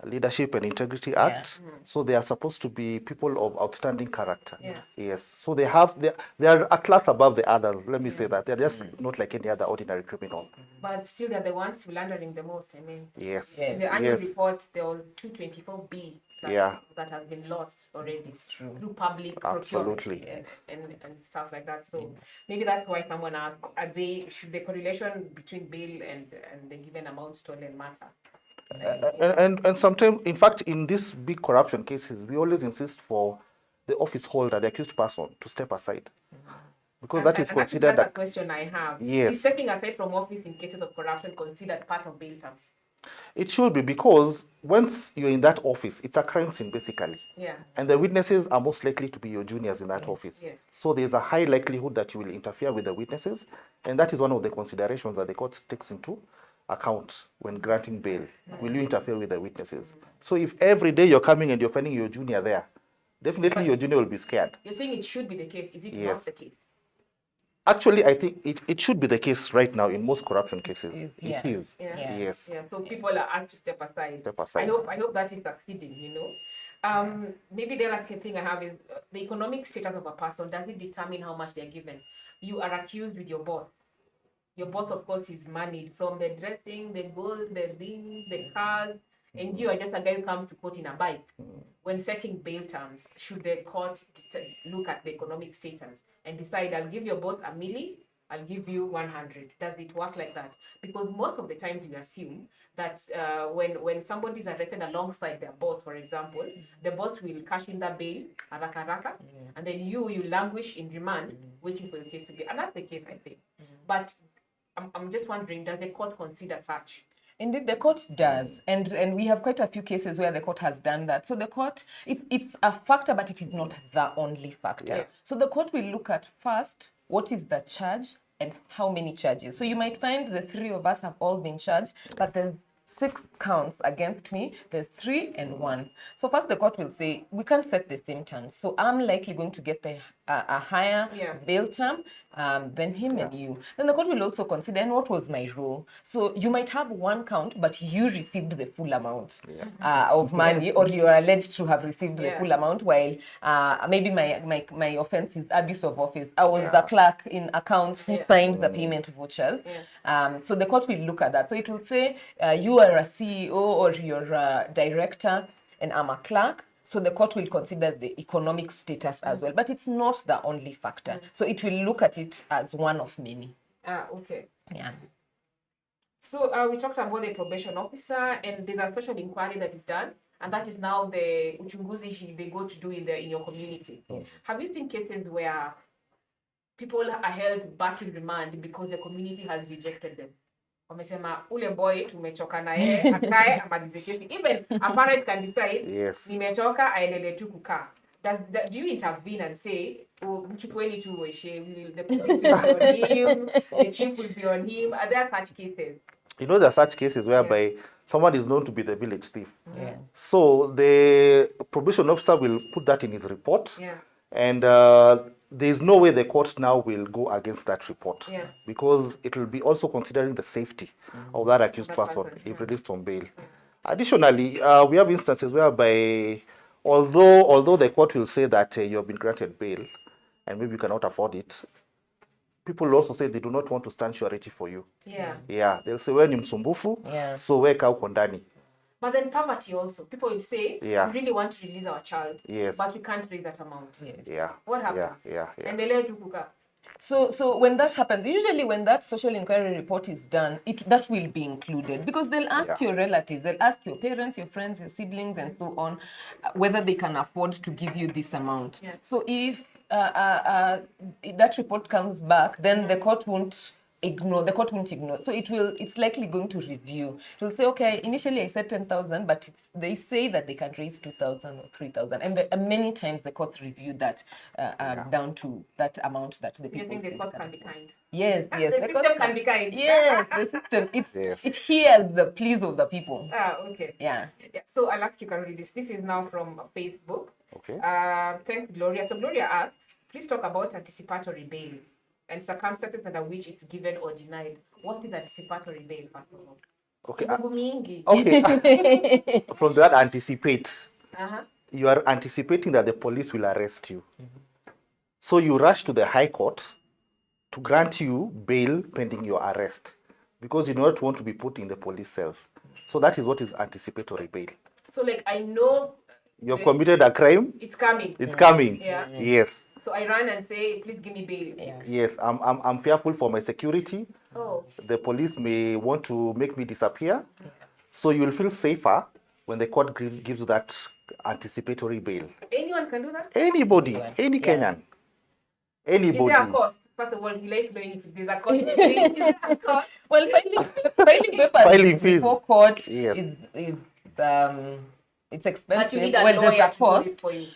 Leadership and Integrity Act. So they are supposed to be people of outstanding character. Yes. So they are a class above the others. Let me say that they're just not like any other ordinary criminal. But still, they're the ones laundering the most. I mean, yes. In the annual report, there was 224B that has been lost already through public procurement and stuff like that. So maybe that's why someone asked, should the correlation between bail and the given amount stolen matter? And sometimes, in fact, in these big corruption cases, we always insist for the office holder, the accused person, to step aside. Because that is considered... That's a question I have. Is stepping aside from office in cases of corruption considered part of bail terms? It should be, because once you're in that office, it's a crime scene, basically. And the witnesses are most likely to be your juniors in that office. So there's a high likelihood that you will interfere with the witnesses. And that is one of the considerations that the court takes into account when granting bail. Will you interfere with the witnesses? So if every day you're coming and you're finding your junior there, definitely your junior will be scared. You're saying it should be the case. Is it not the case? Actually, I think it should be the case right now in most corruption cases. yeah. It is. Yeah. Yes. Yeah, so people are asked to step aside. Step aside. I hope that is succeeding, you know. Maybe the other thing I have is the economic status of a person. Does it determine how much they're given? You are accused with your boss. Your boss, of course, is moneyed from the dressing, the gold, the rings, the cars, and you are just a guy who comes to court in a bike. When setting bail terms, should the court look at the economic status and decide, I'll give your boss $1 million, I'll give you 100? Does it work like that? Because most of the times you assume that when somebody is arrested alongside their boss, for example, the boss will cash in the bail, haraka, and then you languish in remand, waiting for your case to be. And that's the case, I think. But I'm just wondering, does the court consider such? Indeed, the court does, and we have quite a few cases where the court has done that. So the court, it's a factor, but it is not the only factor. Yeah. So the court will look at first, what is the charge and how many charges. So you might find the three of us have all been charged, but there's 6 counts against me, there's 3 and 1. So first the court will say, we can't set the same terms. So I'm likely going to get a higher bail term than him and you. Then the court will also consider, and what was my role? So you might have 1 count, but you received the full amount of money, or you are alleged to have received the full amount, while maybe my offense is abuse of office. I was the clerk in accounts who signed the payment vouchers. So the court will look at that. So it will say, you are a CEO or you're a director and I'm a clerk. So the court will consider the economic status as well, but it's not the only factor. So it will look at it as one of many. Okay. Yeah. So we talked about the probation officer, and there's a special inquiry that is done, and that is now the uchunguzi they go to do in your community. Yes. Have you seen cases where people are held back in remand because the community has rejected them? Wamesema ule boy tumechoka na yeye akae amalize kesi. Even a parent can decide, nimechoka aendelee tu kukaa. Do you intervene and say, oh, mchukueni tu the police will be on him, the chief will be on him? Are there such cases? You know, there are such cases whereby someone is known to be the village thief. Yeah. So the probation officer will put that in his report. Yeah. And there's no way the court now will go against that report, because it will be also considering the safety of that accused person if released on bail. Additionally, we have instances whereby, although the court will say that you have been granted bail and maybe you cannot afford it, people will also say they do not want to stand surety for you. Yeah. They'll say, wewe ni msumbufu, so weka uko ndani. But then poverty also. People would say, we really want to release our child, but we can't raise that amount. What happens? Endelea tu kukaa. So when that happens, usually when that social inquiry report is done, that will be included, because they'll ask your relatives, they'll ask your parents, your friends, your siblings, and so on, whether they can afford to give you this amount. So if that report comes back, then the court won't ignore. So it's likely going to review. It will say, okay, initially I said 10,000, but they say that they can raise 2,000 or 3,000. And many times the courts review that down to that amount that the people. You think the court can be kind? Yes. The system can be kind. Yes, the system. It hears the pleas of the people. Okay. Yeah. So I'll ask you, can read this. This is now from Facebook. Okay. Thanks, Gloria. So Gloria asks, please talk about anticipatory bail and circumstances under which it's given or denied. What is anticipatory bail, first of all? Okay. From that, anticipate. You are anticipating that the police will arrest you. So you rush to the High Court to grant you bail pending your arrest, because you do not want to be put in the police cells. So that is what is anticipatory bail. So like, I know you have committed a crime. It's coming. It's coming. Yeah. Yes. So I run and say, please give me bail. Yes, I'm fearful for my security. The police may want to make me disappear. So you'll feel safer when the court gives you that anticipatory bail. Anyone can do that? Anybody, any Kenyan. Anybody. Is there a cost? First of all, we like knowing if there's a cost. Is there a cost? Well, filing fees before court is it's expensive. But you need a lawyer to do it for you.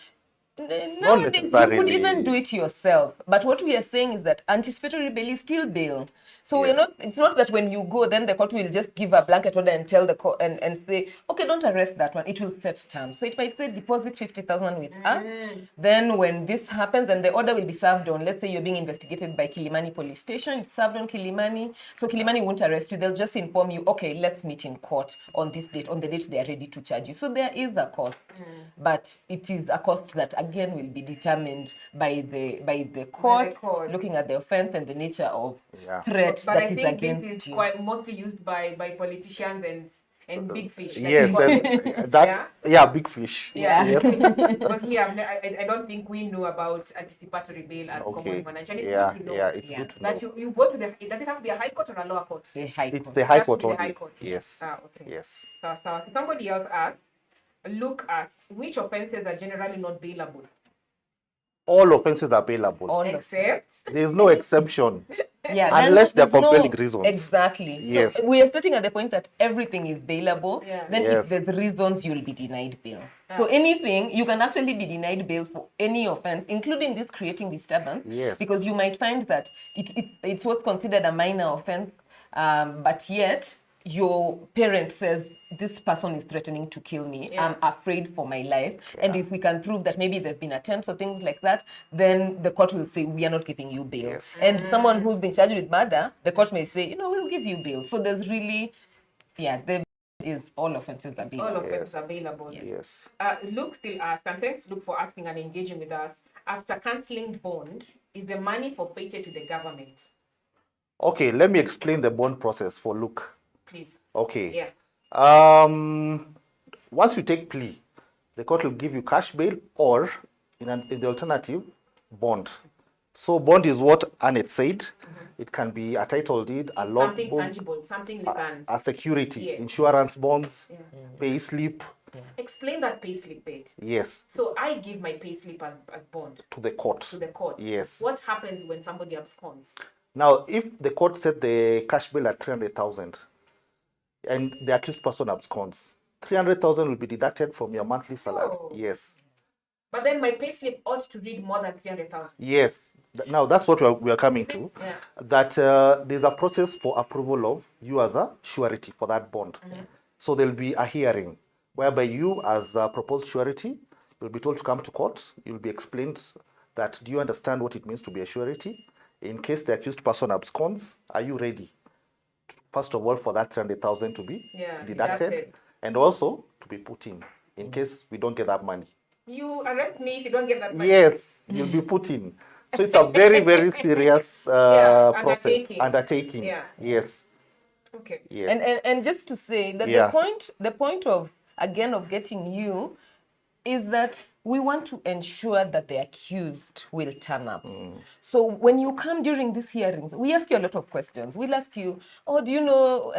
Nowadays, you could necessarily. even do it yourself. But what we are saying is that anticipatory bail is still bail. So Yes. it's not that when you go, then the court will just give a blanket order and tell the court and say, okay, don't arrest that one. It will set terms. So it might say deposit 50,000 with us. Then when this happens, and the order will be served on, let's say you're being investigated by Kilimani police station, it's served on Kilimani. So Kilimani won't arrest you. They'll just inform you, okay, let's meet in court on this date, on the date they are ready to charge you. So there is a cost, but it is a cost that again will be determined by the court, looking at the offense and the nature of threat but that I is think against this is you. quite mostly used by politicians and big fish. Like Yes, and that big fish. Yeah. Yes. Because me, I don't think we know about anticipatory bail as common man. Actually, it's good to know It's good to know. that you go to does it have to be a high court or a lower court? The high It's court. the high It has to court be the only. high court. Yes. Okay. Yes. So somebody else asked, Luke asked, which offenses are generally not bailable? All offenses are bailable. All of Except There is no exception. Yeah, Unless there are there's compelling reasons. Exactly. Yes. So we are starting at the point that everything is bailable. Yeah. Then Yes. if there's reasons, you'll be denied bail. So anything, you can actually be denied bail for any offense, including this creating disturbance. Yes. Because you might find that it's what's considered a minor offense, but yet your parent says, this person is threatening to kill me. I'm afraid for my life. And if we can prove that maybe there have been attempts or things like that, then the court will say, we are not giving you bail. Yes. And someone who's been charged with murder, the court may say, we'll give you bail. So there's really, there is all offenses are bailable. all offenses are bailable. Yes. Luke still asks, and thanks Luke for asking and engaging with us. After cancelling bond, is the money forfeited to the government? Okay, let me explain the bond process for Luke. Please. Okay. Yeah. Once you take plea, the court will give you cash bail or, in the alternative, bond. So bond is what Annette said. It can be a title deed, a log Something book, tangible, something we can. a security, Yes. insurance bonds, pay slip. Explain that payslip bit. Yes, So I give my payslip as bond to the court. to the court. Yes. What happens when somebody absconds? Now, if the court set the cash bill at 300,000 and the accused person absconds, 300,000 will be deducted from your monthly salary. Oh. Yes. But then my payslip ought to read more than 300,000. Yes. Now, that's what we are coming to. Yeah. That there's a process for approval of you as a surety for that bond. So there'll be a hearing whereby you, as a proposed surety, will be told to come to court. You'll be explained that, do you understand what it means to be a surety? In case the accused person absconds, are you ready? First of all, for that 300,000 to be deducted, and also to be put in case we don't get that money. You arrest me if you don't get that money. Yes, you'll be put in. So it's a very, very serious process. Undertaking. Yeah. Yes. Okay. Yes. And just to say that the point of getting you is that we want to ensure that the accused will turn up. So when you come during these hearings, we ask you a lot of questions. We'll ask you, do you know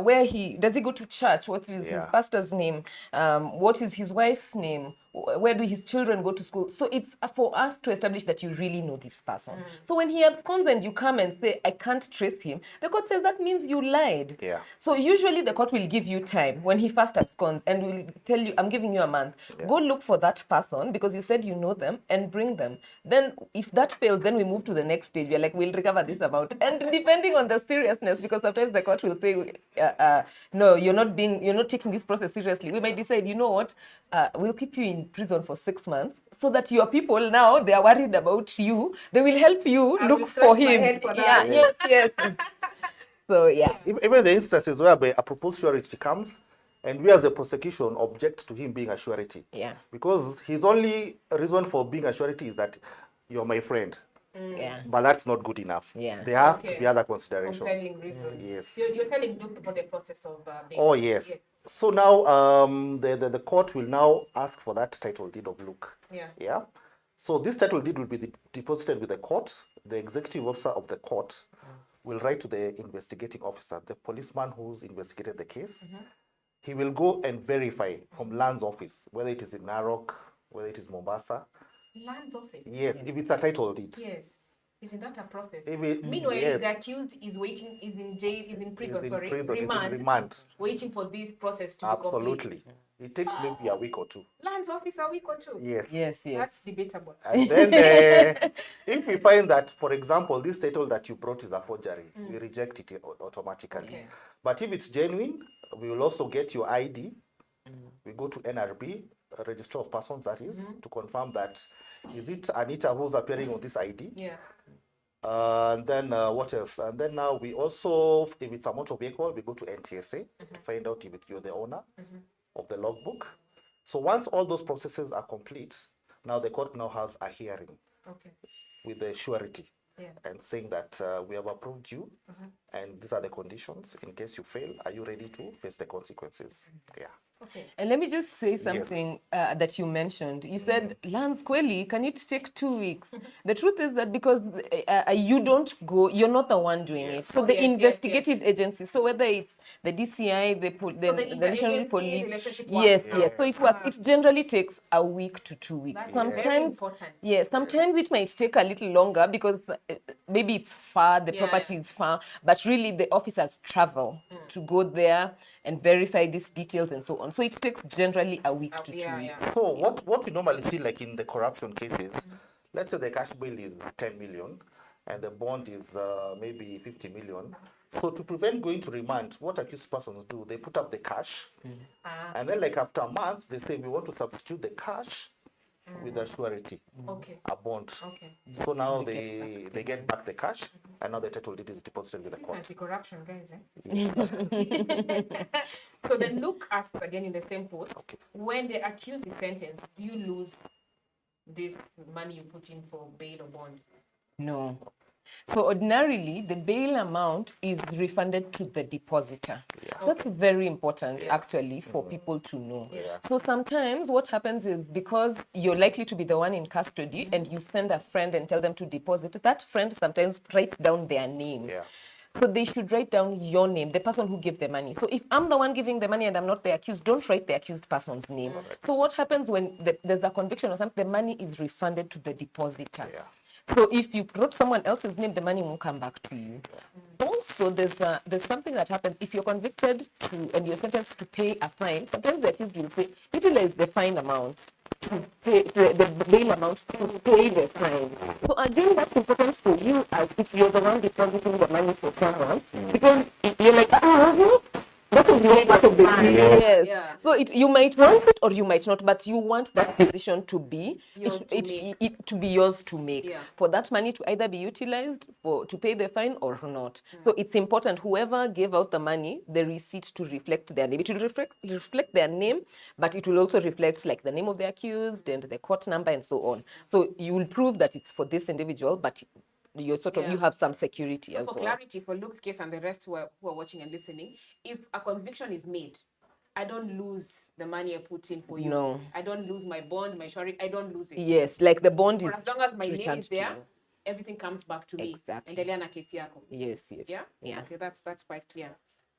where does he go to church? What is his pastor's name? What is his wife's name? Where do his children go to school? So it's for us to establish that you really know this person. So when he absconds and you come and say, I can't trace him, the court says that means you lied. Yeah. So usually the court will give you time when he first absconds and will tell you, I'm giving you a month. Go look for that person because you said you know them and bring them. Then if that fails, then we move to the next stage. We're like, we'll recover this amount. And depending on the seriousness, because sometimes the court will say, no, you're not taking this process seriously. We might decide, you know what, we'll keep you in prison for 6 months so that your people now, they are worried about you. They will help you look for him. Yes. So, yeah. Even the instances whereby a proposed surety comes and we as a prosecution object to him being a surety. Yeah. Because his only reason for being a surety is that you're my friend. Yeah. But that's not good enough. Yeah. There have to be other considerations. Compelling reasons. Yes. You're telling Luke about the process of bail. Oh, yes. So now the court will now ask for that title deed of Luke. Yeah. So this title deed will be deposited with the court. The executive officer of the court will write to the investigating officer, the policeman who's investigated the case. He will go and verify from Land's office, whether it is in Narok, whether it is Mombasa. Land's office? Yes, if it's a title deed. Yes. Isn't that a process? Meanwhile, the accused is waiting, is in jail, is in prison, remand, waiting for this process to absolutely. complete. It takes maybe a week or two. Lands office a week or two. Yes. Yes, yes. That's debatable. And then if we find that, for example, this title that you brought is a forgery, we reject it automatically. Okay. But if it's genuine, we will also get your ID. We go to NRB, Register of Persons, that is, to confirm that is it Anita who's appearing on this ID? Yeah. And then what else? And then now we also, if it's a motor vehicle, we go to NTSA to find out if you're the owner of the logbook. So once all those processes are complete, now the court now has a hearing with the surety and saying that we have approved you and these are the conditions. In case you fail, are you ready to face the consequences? Yeah. Okay. And let me just say something that you mentioned. You said, Lance Kweli, can it take 2 weeks? The truth is that because you don't go, you're not the one doing it. So the investigative agency, so whether it's the DCI, the National Police, relationship yes. works. So it generally takes a week to 2 weeks. That's very important. Yes, sometimes it might take a little longer because maybe it's far, the property is far, but really the officers travel to go there and verify these details and so on. So it takes generally a week to 2 weeks. So what we normally see, like in the corruption cases, let's say the cash bill is 10 million and the bond is maybe 50 million. So to prevent going to remand, what accused persons do, they put up the cash and then like after a month, they say we want to substitute the cash with a surety, a bond. So now they get back the cash and now the title deed is deposited with the court. Anti-corruption, guys. So then Luke asks again in the same post, when the accused is sentenced, do you lose this money you put in for bail or bond? No. So ordinarily, the bail amount is refunded to the depositor. That's very important, actually, for people to know. So sometimes what happens is because you're likely to be the one in custody and you send a friend and tell them to deposit, that friend sometimes writes down their name. So they should write down your name, the person who gave the money. So if I'm the one giving the money and I'm not the accused, don't write the accused person's name. So what happens when there's a conviction or something, the money is refunded to the depositor. So if you wrote someone else's name, the money won't come back to you. Also, there's something that happens if you're convicted and you're sentenced to pay a fine. Sometimes the accused will say, utilize the fine amount to pay the bail amount to pay the fine. So again, that's important for you as if you're the one depositing the money for someone, because you're like, that is your part of the deal. Yes. So you might want it or you might not, but you want that decision to be to be yours to make. For that money to either be utilized to pay the fine or not. So it's important whoever gave out the money, the receipt to reflect their name. It will reflect their name, but it will also reflect like the name of the accused and the court number and so on. So you will prove that it's for this individual, but you have some security as well. For clarity, for Luke's case and the rest who are watching and listening, if a conviction is made, I don't lose the money I put in for you. No. I don't lose my bond, my surety. I don't lose it. Yes, like the bond is. For as long as my name is there, everything comes back to me. Exactly. Endelea na kesi yako. Yes. Yeah. Okay, that's quite clear.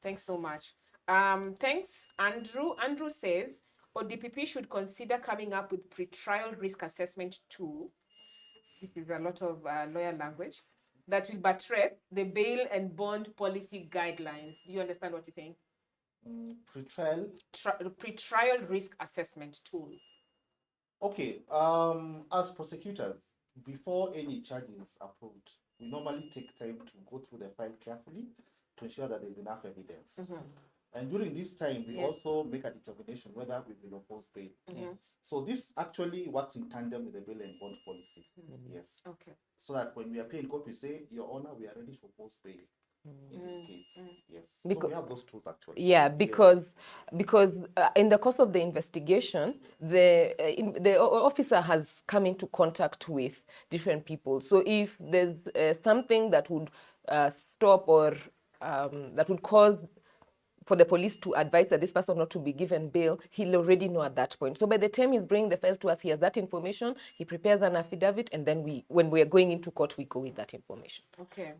Thanks so much. Thanks, Andrew. Andrew says ODPP should consider coming up with pre-trial risk assessment tool. This is a lot of lawyer language that will buttress the bail and bond policy guidelines. Do you understand what he's saying? Pre-trial risk assessment tool. Okay. As prosecutors, before any charges are approved, we normally take time to go through the file carefully to ensure that there's enough evidence. And during this time, we also make a determination whether we will oppose bail. So this actually works in tandem with the bail and bond policy. Yes. Okay. So that when we appear in court, we say, Your Honor, we are ready to oppose bail. In this case, yes. So we have those tools actually. Yeah, because in the course of the investigation, the officer has come into contact with different people. So if there's something that would stop or that would cause for the police to advise that this person not to be given bail, he'll already know at that point. So by the time he's bringing the file to us, he has that information, he prepares an affidavit, and then when we are going into court, we go with that information. Okay.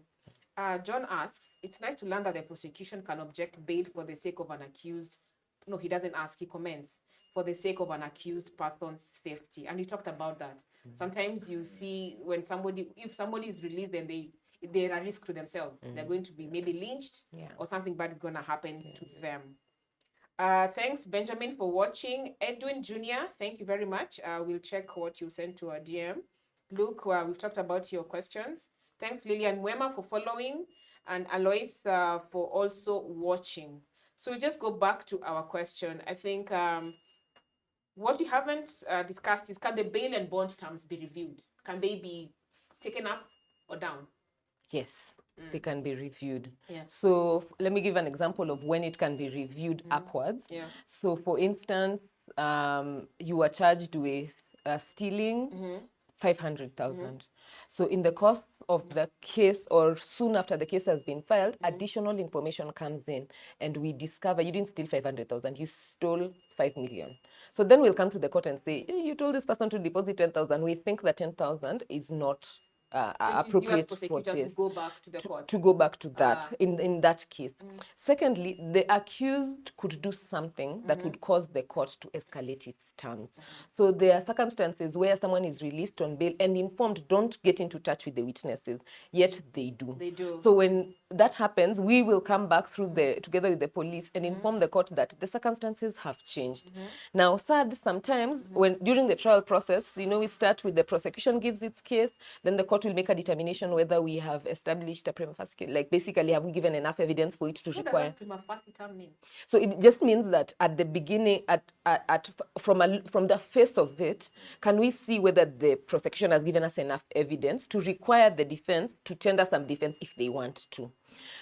John asks, it's nice to learn that the prosecution can object bail for the sake of an accused. No, he doesn't ask, he comments, for the sake of an accused person's safety. And you talked about that. Sometimes you see if somebody is released, then they're a risk to themselves. They're going to be maybe lynched or something bad is going to happen to them. Thanks, Benjamin, for watching. Edwin Jr., thank you very much. We'll check what you sent to our DM. Luke, we've talked about your questions. Thanks, Lillian Wema, for following, and Alois for also watching. So we just go back to our question. I think what you haven't discussed is, can the bail and bond terms be reviewed? Can they be taken up or down? Yes, they can be reviewed. Yeah. So let me give an example of when it can be reviewed upwards. Yeah. So for instance, you were charged with stealing 500,000. So in the course of the case, or soon after the case has been filed, additional information comes in, and we discover you didn't steal 500,000, you stole 5 million. So then we'll come to the court and say, you told this person to deposit 10,000. We think that 10,000 is not appropriate for this. To go back to the court. To go back to that in that case. Secondly, the accused could do something that would cause the court to escalate its terms. So there are circumstances where someone is released on bail and informed, don't get into touch with the witnesses, yet they do. They do. So when that happens, we will come back together with the police and inform the court that the circumstances have changed. Now, third, sometimes when during the trial process, we start with the prosecution gives its case, then the court will make a determination whether we have established a prima facie case. Like basically, have we given enough evidence for it to require? What does prima facie term mean? So it just means that at the beginning, from the face of it, can we see whether the prosecution has given us enough evidence to require the defense to tender some defense if they want to.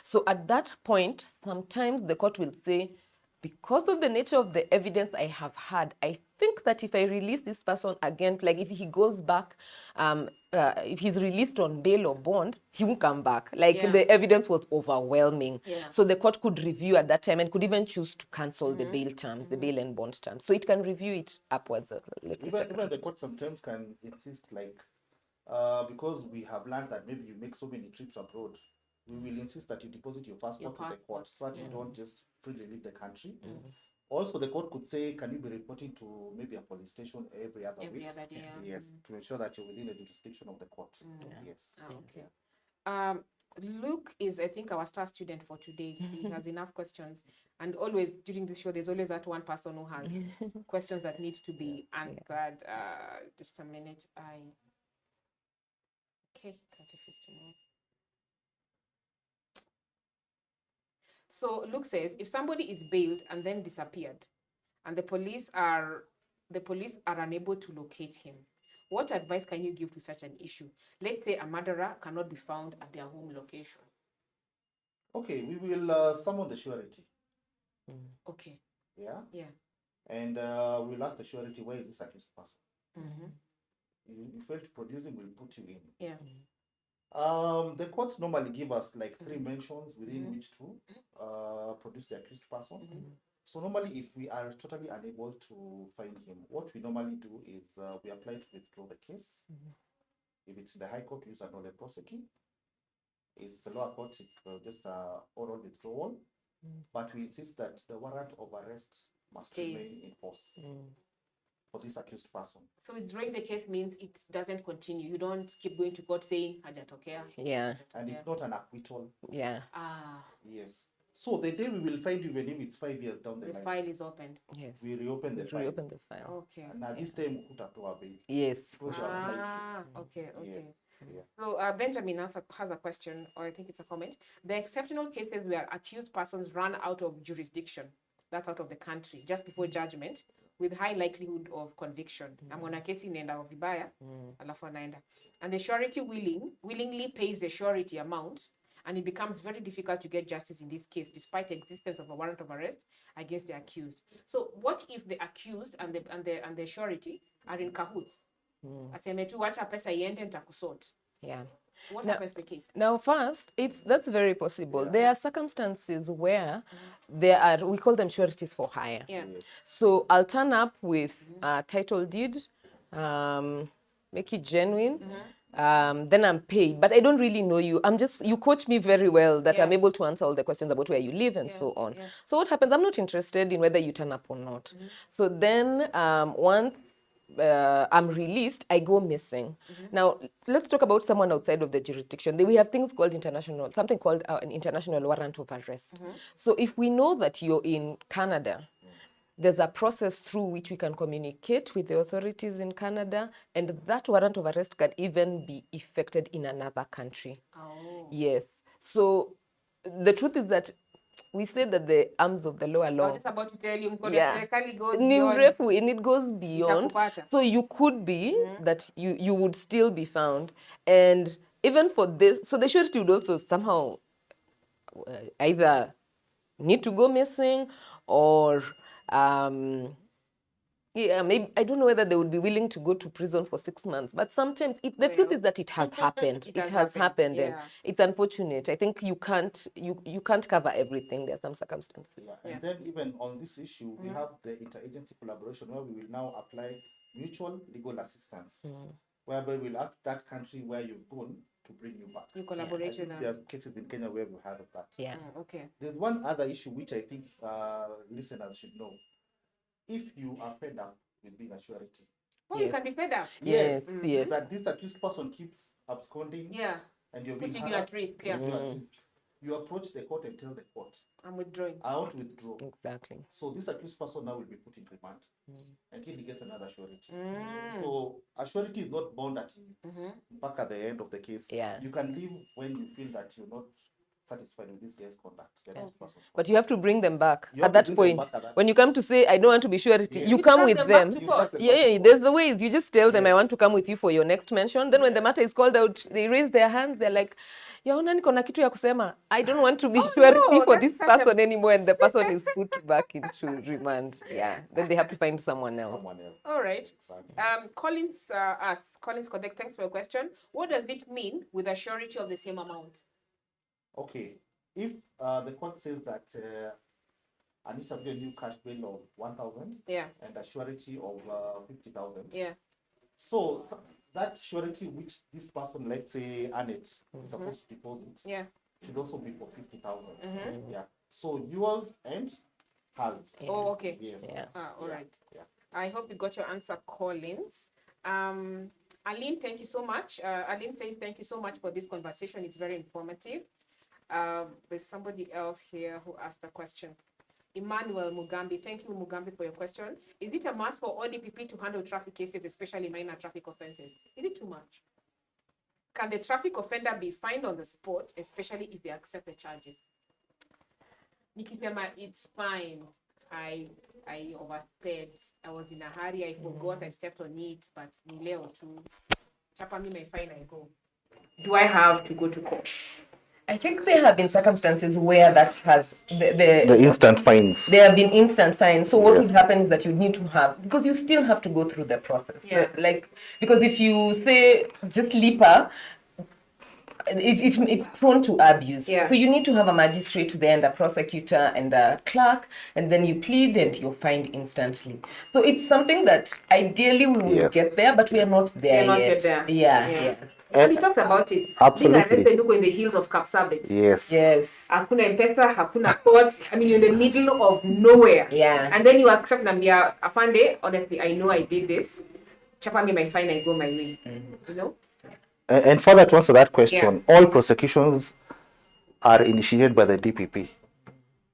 So at that point, sometimes the court will say, because of the nature of the evidence I have had, I think that if I release this person again, like if he goes back, if he's released on bail or bond, he won't come back. Like the evidence was overwhelming. Yeah. So the court could review at that time and could even choose to cancel the bail terms, the bail and bond terms. So it can review it upwards. Even the court sometimes can insist, like, because we have learned that maybe you make so many trips abroad, we will insist that you deposit your passport with the court so that you don't just freely leave the country. Also, the court could say, can you be reporting to maybe a police station every other week? Other day. Yes, to ensure that you're within the jurisdiction of the court. Yes. Okay. Luke is, I think, our star student for today. He has enough questions. And always, during this show, there's always that one person who has questions that need to be answered. Just a minute. Okay, 31st January. So Luke says, if somebody is bailed and then disappeared, and the police are unable to locate him, what advice can you give to such an issue? Let's say a murderer cannot be found at their home location. Okay, we will summon the surety. Okay. Yeah. Yeah. And we'll ask the surety, where is this accused person? You fail to produce him, we'll put you in. Yeah. The courts normally give us like 3 mentions within which to produce the accused person. So normally, if we are totally unable to find him, what we normally do is we apply to withdraw the case. If it's the High Court, we use an nolle prosequi. It's the lower court, it's just an oral withdrawal. But we insist that the warrant of arrest must remain in force for this accused person. So withdrawing the case means it doesn't continue. You don't keep going to court saying hajatokea. Yeah. And it's not an acquittal. Yeah. Yes. So the day we will find you, even if it's 5 years down the line, the file is opened. Yes. We reopen the file. Reopen the file. Okay. And at this time, we put up bail. Yes. Okay. Yes. Yeah. So Benjamin has a question, or I think it's a comment. The exceptional cases where accused persons run out of jurisdiction, that's out of the country, just before judgment, with high likelihood of conviction. Amona kesi nenda vibaya, alafu anaenda. And the surety willingly pays the surety amount, and it becomes very difficult to get justice in this case, despite the existence of a warrant of arrest against the accused. So what if the accused and the surety are in cahoots? Aseme tu wacha pesa iende nitakusort. Yeah. What happens the case? Now, first, that's very possible. There are circumstances where we call them sureties for hire. Yeah. Yes. So I'll turn up with a title deed, make it genuine, then I'm paid. But I don't really know you. You coach me very well that I'm able to answer all the questions about where you live and so on. Yeah. So what happens, I'm not interested in whether you turn up or not. So then once I'm released, I go missing. Now, let's talk about someone outside of the jurisdiction. We have things called something called an international warrant of arrest. So if we know that you're in Canada there's a process through which we can communicate with the authorities in Canada, and that warrant of arrest can even be effected in another country. Oh. Yes. So the truth is that we say that the arms of the law are I was long. just about to tell you, mkono Yeah. serikali goes Ni beyond. mrefu, and it goes beyond. Itakupata. So you could be that you would still be found. And even for this, so the surety would also somehow either need to go missing or yeah, maybe I don't know whether they would be willing to go to prison for 6 months, but sometimes the truth is that it has happened. It it has has happened, and yeah. it's unfortunate. I think you can't cover everything. There are some circumstances. And then even on this issue, we have the interagency collaboration where we will now apply mutual legal assistance, whereby we'll ask that country where you've gone to bring you back. You collaborate with them. There are cases in Kenya where we have that. Yeah. Okay. There's one other issue which I think listeners should know. If you are fed up with being a surety. Oh, you can be fed up. Yes. That this accused person keeps absconding. Yeah. And you're being Putting you at risk. Yeah. You approach the court and tell the court, I'm withdrawing. I want to withdraw. Exactly. So this accused person now will be put in remand until he gets another surety. So a surety is not bound at back at the end of the case. Yeah. You can leave when you feel that you're not satisfied with this guy's conduct. But you have to bring them back You at have to that bring them point. back at that When you come to say, I don't want to be surety, you You come trust with them them. back to court. Yeah, there's the ways. You just tell them, I want to come with you for your next mention. Then when the matter is called out, they raise their hands. They're like, yaona niko na kitu ya kusema. I don't want to be surety for this person anymore. And the person is put back into remand. Yeah. Then they have to find someone else. All right. Collins asks, Collins Connect, thanks for your question. What does it mean with a surety of the same amount? Okay. If the court says that Anisha paid you cash bail of 1,000 and a surety of 50,000. Yeah. So that surety which this person, let's say Annette, is supposed to deposit, should also be for 50,000. Yeah. So yours and hers. Oh, okay. Yes. Yeah. All right. Yeah. I hope you got your answer, Collins. Aline, thank you so much. Aline says, thank you so much for this conversation. It's very informative. There's somebody else here who asked a question. Emmanuel Mugambi, thank you, Mugambi, for your question. Is it a must for ODPP to handle traffic cases, especially minor traffic offenses? Is it too much? Can the traffic offender be fined on the spot, especially if they accept the charges? Nikisema, it's fine. I oversped. I was in a hurry. I forgot. I stepped on it, but ni leo tu. Chapa me my fine, I go. Do I have to go to court? I think there have been circumstances where that has The instant fines. There have been instant fines. So what would happen is that you need to have, because you still have to go through the process. Yeah. Because if you say just LIPA, it's prone to abuse. Yeah. So you need to have a magistrate there and a prosecutor and a clerk, and then you plead and you're fined instantly. So it's something that ideally we will get there, but we are not there yet. Yeah. And we talked about it. Absolutely. Being arrested in the hills of Kapsabet. Yes. Hakuna M-Pesa, hakuna court. I mean, you're in the middle of nowhere. Yeah. And then you accept Nambia, Afande, honestly, I know I did this. Chapa me my fine, I go my way. You know? And further to answer that question, all prosecutions are initiated by the DPP.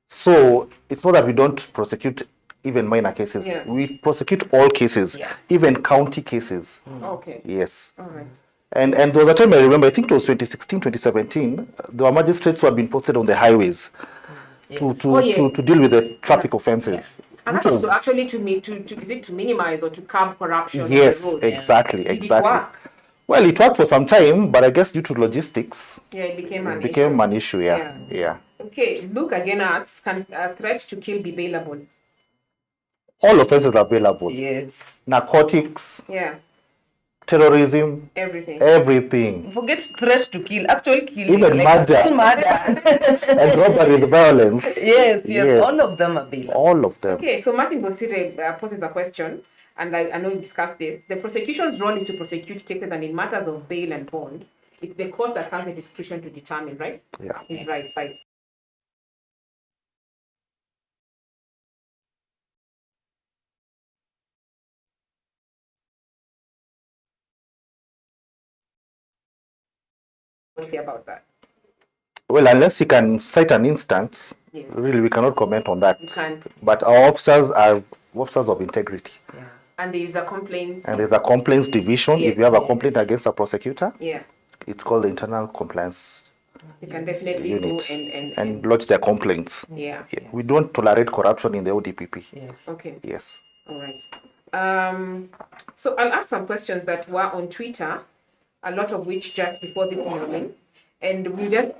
So it's not that we don't prosecute even minor cases. Yeah. We prosecute all cases, even county cases. Okay. Yes. All right. And there was a time I remember, I think it was 2016, 2017, there were magistrates who had been posted on the highways to deal with the traffic offenses. And that was actually to minimize or to curb corruption. Yes, on the road. exactly. Did it work? Well, it worked for some time, but I guess due to logistics, it became an issue. Yeah. Okay, Luke again asks, can a threat to kill be bailable? All offenses are bailable. Yes. Narcotics. Yeah. Terrorism. Everything. Forget threat to kill. Actual killing. Even murder. And robbery with violence. Yes. All of them are bailable. All of them. Okay, so Martin Bosire poses a question, and I know we discussed this. The prosecution's role is to prosecute cases, and in matters of bail and bond, it's the court that has the discretion to determine, right? Yeah. Right. About that. Well, unless you can cite an instance, really we cannot comment on that. You can't. But our officers are officers of integrity. Yeah. And there is a complaint. And there's a complaints division. Yes, If you have a yes. complaint against a prosecutor, Yeah. it's called the internal compliance You can definitely unit go and and lodge their complaints. yeah. We don't tolerate corruption in the ODPP. Yes. Okay. Yes. All right. So I'll ask some questions that were on Twitter, a lot of which just before this morning, and we'll just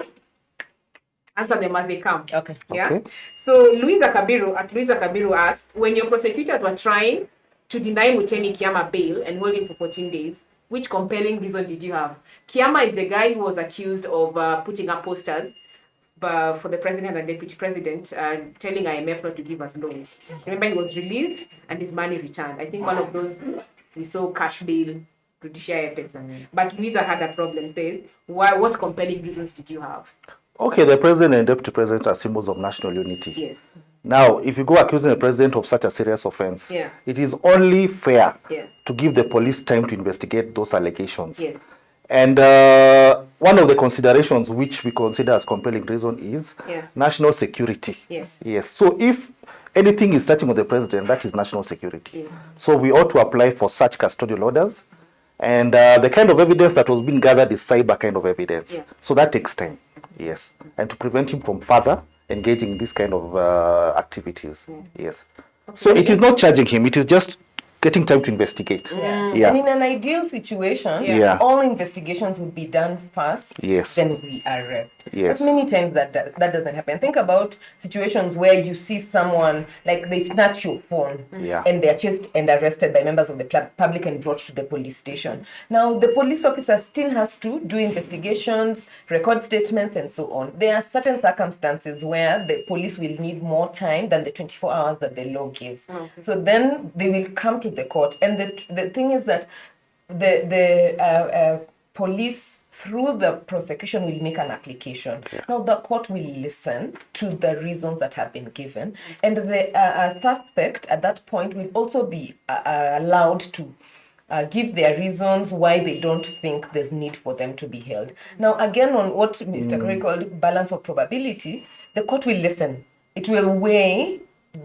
answer them as they come. Okay. Yeah. Okay. So Luisa Kabiru asked, when your prosecutors were trying to deny Mutemi Kiama bail and hold him for 14 days, which compelling reason did you have? Kiama is the guy who was accused of putting up posters for the president and deputy president, telling IMF not to give us loans. Remember, he was released and his money returned. I think one of those we saw cash bail, judiciary person. But Luisa had a problem. Says, what compelling reasons did you have? Okay, the president and deputy president are symbols of national unity. Yes. Now, if you go accusing the president of such a serious offense, Yeah. it is only fair Yeah. to give the police time to investigate those allegations. Yes. And one of the considerations which we consider as compelling reason is Yeah. national security. Yes. Yes. So if anything is touching on the president, that is national security. Yeah. So we ought to apply for such custodial orders. And the kind of evidence that was being gathered is cyber kind of evidence. Yeah. So that takes time. Yes. And to prevent him from further engaging in this kind of activities. Yes. So it is not charging him, it is just getting time to investigate. And in an ideal situation, Yeah. all investigations would be done first, Yes. then we arrest. Yes. But many times that doesn't happen. Think about situations where you see someone, like they snatch your phone Yeah. and they're chased and arrested by members of the public and brought to the police station. Now, the police officer still has to do investigations, record statements, and so on. There are certain circumstances where the police will need more time than the 24 hours that the law gives. Okay. So then they will come to the court. And the thing is that the police, through the prosecution, will make an application. Now the court will listen to the reasons that have been given, and the suspect at that point will also be allowed to give their reasons why they don't think there's need for them to be held. Now again, on what Mr. Curry called balance of probability, the court will listen. It will weigh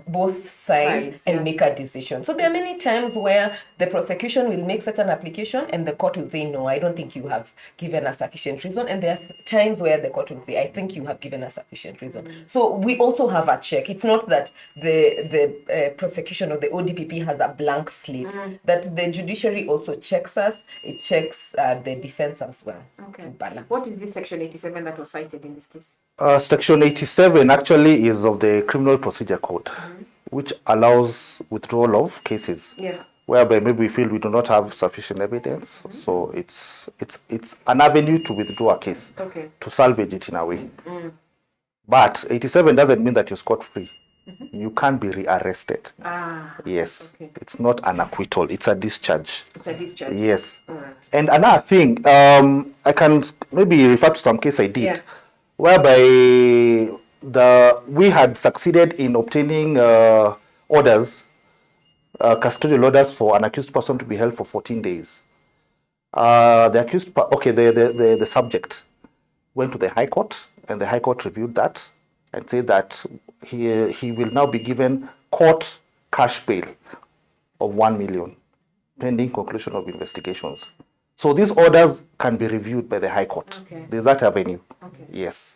both sides and make a decision. So there are many times where the prosecution will make such an application and the court will say, no, I don't think you have given a sufficient reason. And there are times where the court will say, I think you have given a sufficient reason. So we also have a check. It's not that the prosecution or the ODPP has a blank slate, that the judiciary also checks us. It checks the defense as well. Okay. To balance. What is this section 87 that was cited in this case? Section 87 actually is of the Criminal Procedure Code, which allows withdrawal of cases, whereby maybe we feel we do not have sufficient evidence. So it's an avenue to withdraw a case, to salvage it in a way. But 87 doesn't mean that you're scot-free. You can't be rearrested. Yes. It's not an acquittal, it's a discharge. It's a discharge. Yes. All right. And another thing, I can maybe refer to some case I did, whereby we had succeeded in obtaining orders, custodial orders for an accused person to be held for 14 days. The subject went to the High Court, and the High Court reviewed that and said that he will now be given court cash bail of 1 million pending conclusion of investigations. So these orders can be reviewed by the High Court. There's that avenue. Yes.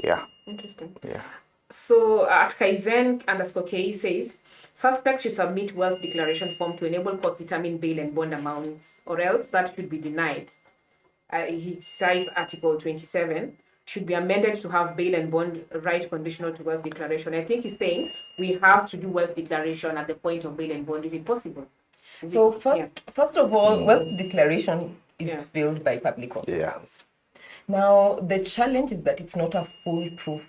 Yeah. Interesting. Yeah. So at Kaizen_KE says, suspects should submit wealth declaration form to enable courts determine bail and bond amounts, or else that should be denied. He cites Article 27, should be amended to have bail and bond right conditional to wealth declaration. I think he's saying we have to do wealth declaration at the point of bail and bond. Is it possible? First of all, wealth declaration is billed by public officials. Now, the challenge is that it's not a foolproof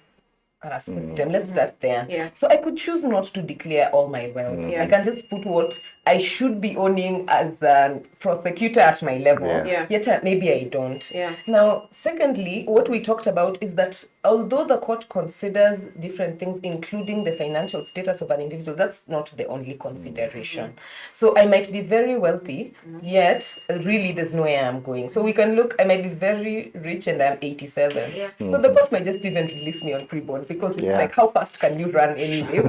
system. Let's start there. So I could choose not to declare all my wealth. I can just put what I should be owning as a prosecutor at my level. Yet maybe I don't. Now, secondly, what we talked about is that although the court considers different things, including the financial status of an individual, that's not the only consideration. So I might be very wealthy, yet really there's no way I'm going. So we can look, I might be very rich and I'm 87. Yeah. So the court might just even release me on free bond because it's Yeah. like, how fast can you run anyway?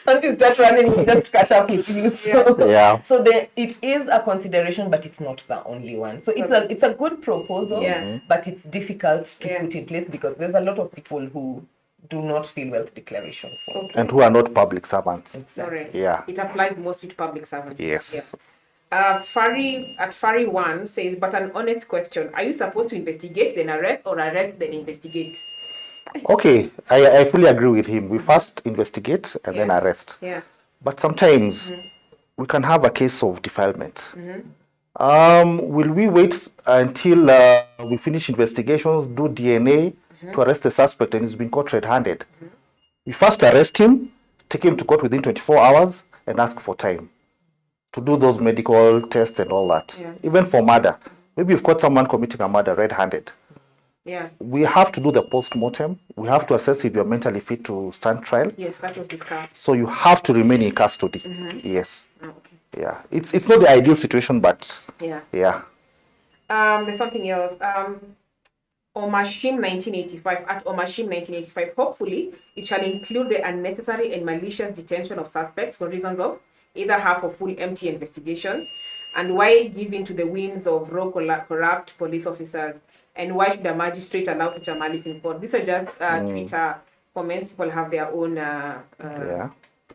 Once you start running, we just catch up with you. So, Yeah. so it is a consideration, but it's not the only one. So it's a good proposal, Yeah. but it's difficult to Yeah. put in place because there's a lot of people who do not feel wealth declaration form. Okay. And who are not public servants. Sorry. Yeah. It applies mostly to public servants. Yes. Fari 1 says, but an honest question. Are you supposed to investigate, then arrest, or arrest, then investigate? Okay, I fully agree with him. We first investigate and then arrest. Yeah. But sometimes we can have a case of defilement. Will we wait until we finish investigations, do DNA to arrest the suspect and he's been caught red-handed? We first arrest him, take him to court within 24 hours and ask for time to do those medical tests and all that. Yeah. Even for murder. Maybe you've caught someone committing a murder red-handed. Yeah. We have to do the post-mortem. We have to assess if you're mentally fit to stand trial. Yes, that was discussed. So you have to remain in custody. Yes. Oh, okay. Yeah. It's not the ideal situation, but Yeah. yeah. There's something else. Omashim 1985, at Omashim 1985, hopefully it shall include the unnecessary and malicious detention of suspects for reasons of either half or full empty investigation, and why give in to the whims of raw corrupt police officers, and why should a magistrate allow such a malice in court? These are just Twitter comments. People have their own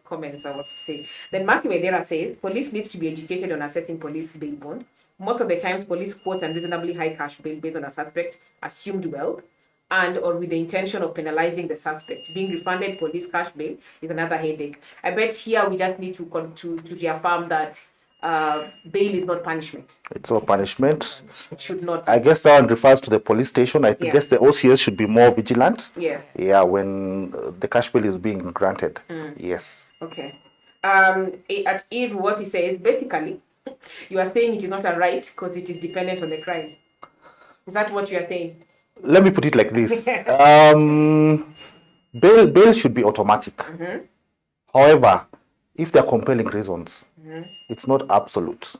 comments, I was to say. Then Matthew Wedera says, police needs to be educated on assessing police bail bond. Most of the times, police quote unreasonably high cash bail based on a suspect assumed wealth and or with the intention of penalizing the suspect. Being refunded police cash bail is another headache. I bet here we just need to reaffirm that bail is not punishment. It's all punishment. It should not. I guess that one refers to the police station. I guess the OCS should be more vigilant. Yeah. Yeah, when the cash bail is being granted. Yes. Okay. At Eve, what he says, basically, you are saying it is not a right because it is dependent on the crime. Is that what you are saying? Let me put it like this. Bail should be automatic. However, if there are compelling reasons, it's not absolute.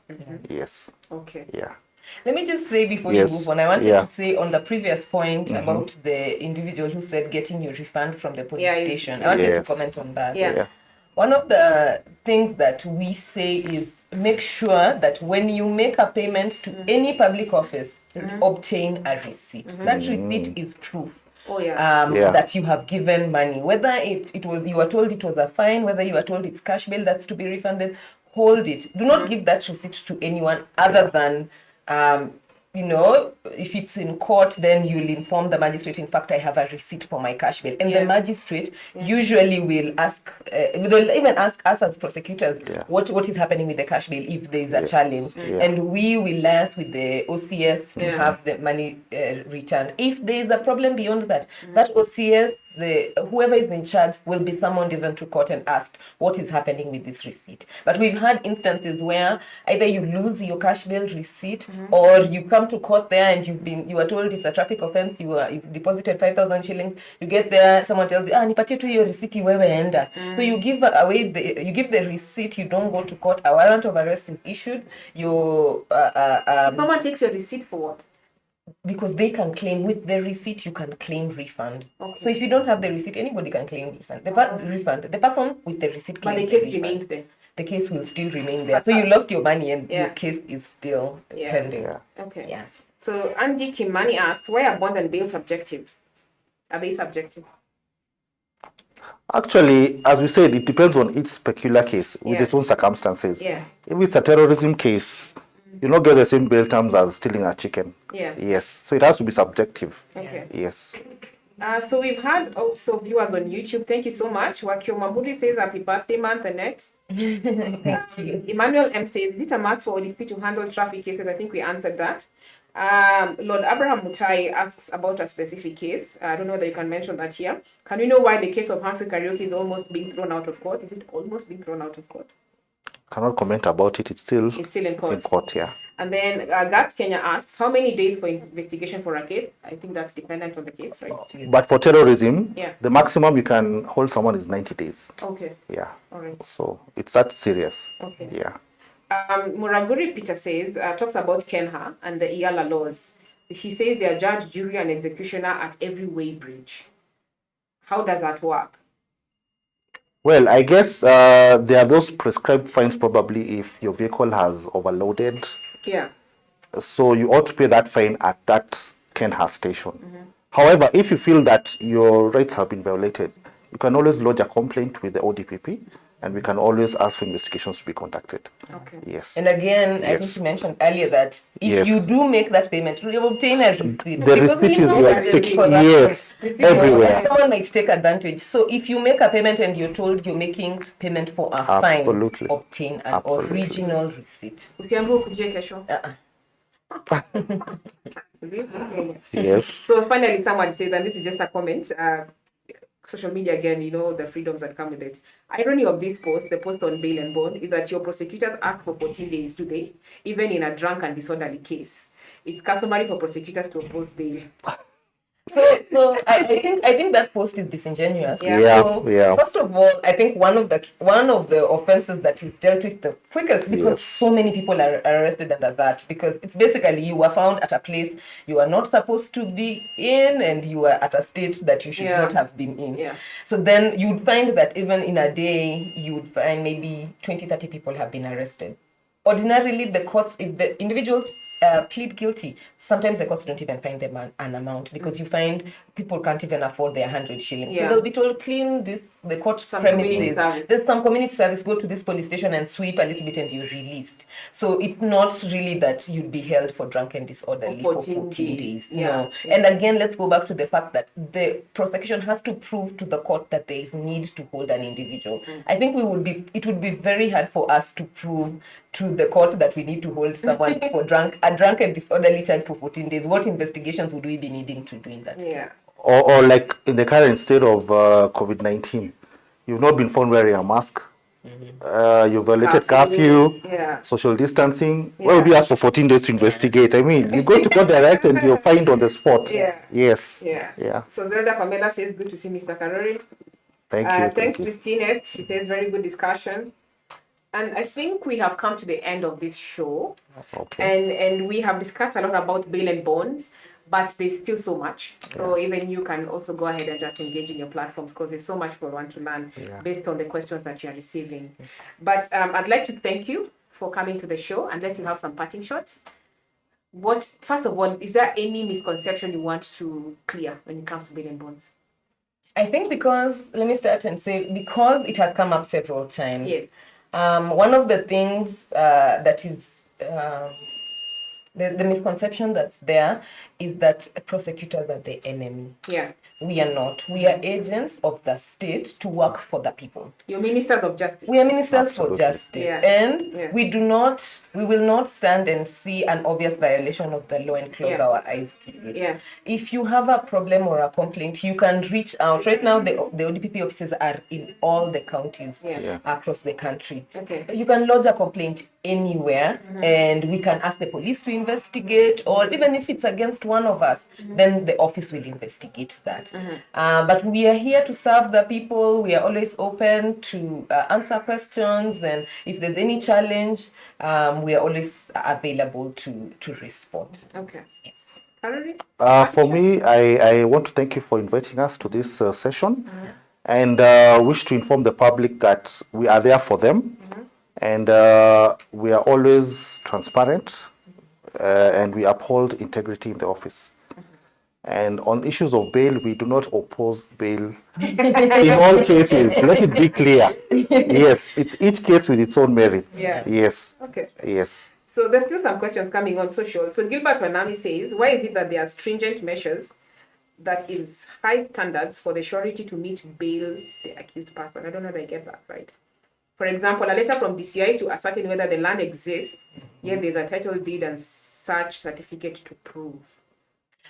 Yes. Okay. Yeah. Let me just say before Yes. you move on, I wanted to say on the previous point about the individual who said getting your refund from the police station. I wanted to comment on that. Yeah. One of the things that we say is make sure that when you make a payment to any public office, obtain a receipt. That receipt is proof. Oh, yeah. That you have given money. Whether it was you were told it was a fine, whether you were told it's cash bail that's to be refunded, hold it. Do not give that receipt to anyone other than if it's in court, then you'll inform the magistrate, in fact, I have a receipt for my cash bail. And the magistrate usually will ask, they'll even ask us as prosecutors, what is happening with the cash bail if there is a challenge. And we will liaise with the OCS to have the money returned. If there is a problem beyond that, that OCS, whoever is in charge will be summoned even to court and asked what is happening with this receipt. But we've had instances where either you lose your cash bail receipt or you come to court there and you are told it's a traffic offense, you've deposited 5,000 shillings, you get there, someone tells you, nipatie tu hiyo receipt wewe enda. So you give away the receipt, you don't go to court, a warrant of arrest is issued, So someone takes your receipt for what? Because they can claim with the receipt, you can claim refund. Okay. So if you don't have the receipt, anybody can claim refund. Refund. The person with the receipt But claims the case refund. remains there. The case will still remain there. So you lost your money and your case is still pending. Yeah. Okay. Yeah. So Andy Kimani asks, why are bond and bail subjective? Are they subjective? Actually, as we said, it depends on each peculiar case with its own circumstances. Yeah. If it's a terrorism case, you don't get the same bail terms as stealing a chicken. Yeah. Yes. So it has to be subjective. Okay. Yes. So we've had also viewers on YouTube. Thank you so much. Wakio Mabudi says, happy birthday, month, Annette. Thank you. Emmanuel M says, is it a must for ODP to handle traffic cases? I think we answered that. Lord Abraham Mutai asks about a specific case. I don't know whether you can mention that here. Can we know why the case of Humphrey Karaoke is almost being thrown out of court? Is it almost being thrown out of court? Cannot comment about it. It's still in court. In court, yeah. And then Gats Kenya asks, how many days for investigation for a case? I think that's dependent on the case, right? But for terrorism, Yeah. the maximum you can hold someone is 90 days. Okay. Yeah. All right. So it's that serious. Okay. Yeah. Muraguri Peter says, talks about Kenha and the Iyala laws. She says they are judge, jury, and executioner at every weighbridge. How does that work? Well, I guess there are those prescribed fines probably if your vehicle has overloaded. Yeah. So you ought to pay that fine at that Kenha station. However, if you feel that your rights have been violated, you can always lodge a complaint with the ODPP, and we can always ask for investigations to be conducted. Okay. Yes. And again, I think Yes. you mentioned earlier that if Yes. you do make that payment, you obtain a receipt. The Because we receipt is know like that secure. for that Yes, Receipt everywhere. someone might take advantage. So if you make a payment and you're told you're making payment for a Absolutely. fine, obtain an Absolutely. original receipt. Usiambiwe ukujie kesho. Yes. So finally, someone says, and this is just a comment, social media again, you know, the freedoms that come with it. Irony of this post, the post on bail and bond, is that your prosecutors ask for 14 days today, even in a drunk and disorderly case. It's customary for prosecutors to oppose bail. So I think that post is disingenuous. Yeah. So, first of all, I think one of the offenses that is dealt with the quickest, because Yes. so many people are arrested under that, because it's basically you were found at a place you are not supposed to be in, and you are at a state that you should not have been in. Yeah. So then you'd find that even in a day, you would find maybe 20-30 people have been arrested. Ordinarily, the courts, if the individuals plead guilty, sometimes the courts don't even find them an amount, because you find people can't even afford their 100 shillings. Yeah. So they'll be told, clean the court community premises. service. There's some community service, go to this police station and sweep a little bit and you're released. So it's not really that you'd be held for drunken disorderly for 14 days. Yeah. No. And again, let's go back to the fact that the prosecution has to prove to the court that there is need to hold an individual. I think it would be very hard for us to prove to the court that we need to hold someone for a drunk and disorderly child for 14 days. What investigations would we be needing to do in that case? Or like in the current state of COVID-19, you've not been found wearing a mask. You violated curfew, social distancing. Why would you ask for 14 days to investigate? I mean, you go to court direct and you're fined on the spot. Yes. Yeah. So Zelda Pamela says, good to see Mr. Karori. Thank you. Thanks, Christine. She says, very good discussion. And I think we have come to the end of this show. Okay. And we have discussed a lot about bail and bonds, but there's still so much. So even you can also go ahead and just engage in your platforms, because there's so much for one to learn based on the questions that you're receiving. But I'd like to thank you for coming to the show, unless you have some parting shots. First of all, is there any misconception you want to clear when it comes to bail and bonds? I think let me start and say, because it has come up several times. Yes. One of the things that is the misconception that's there is that prosecutors are the enemy. Yeah. We are not. We are agents of the state to work for the people. You're ministers of justice. We are ministers Absolutely. for justice. Yeah. And we will not stand and see an obvious violation of the law and close our eyes to it. Yeah. If you have a problem or a complaint, you can reach out. Right now, the ODPP offices are in all the counties across the country. Okay. You can lodge a complaint anywhere, and we can ask the police to investigate, or even if it's against one of us, then the office will investigate that. But we are here to serve the people. We are always open to answer questions, and if there's any challenge, we are always available to respond. Okay. Yes. For me, I want to thank you for inviting us to this session, and wish to inform the public that we are there for them, and we are always transparent, and we uphold integrity in the office. And on issues of bail, we do not oppose bail in all cases. Let it be clear. Yes, it's each case with its own merits. Yeah. Yes. Okay. Yes. So there's still some questions coming on social. So Gilbert Wanami says, why is it that there are stringent measures, that is high standards for the surety to meet bail the accused person? I don't know if I get that right. For example, a letter from DCI to ascertain whether the land exists, yet there's a title deed and such certificate to prove.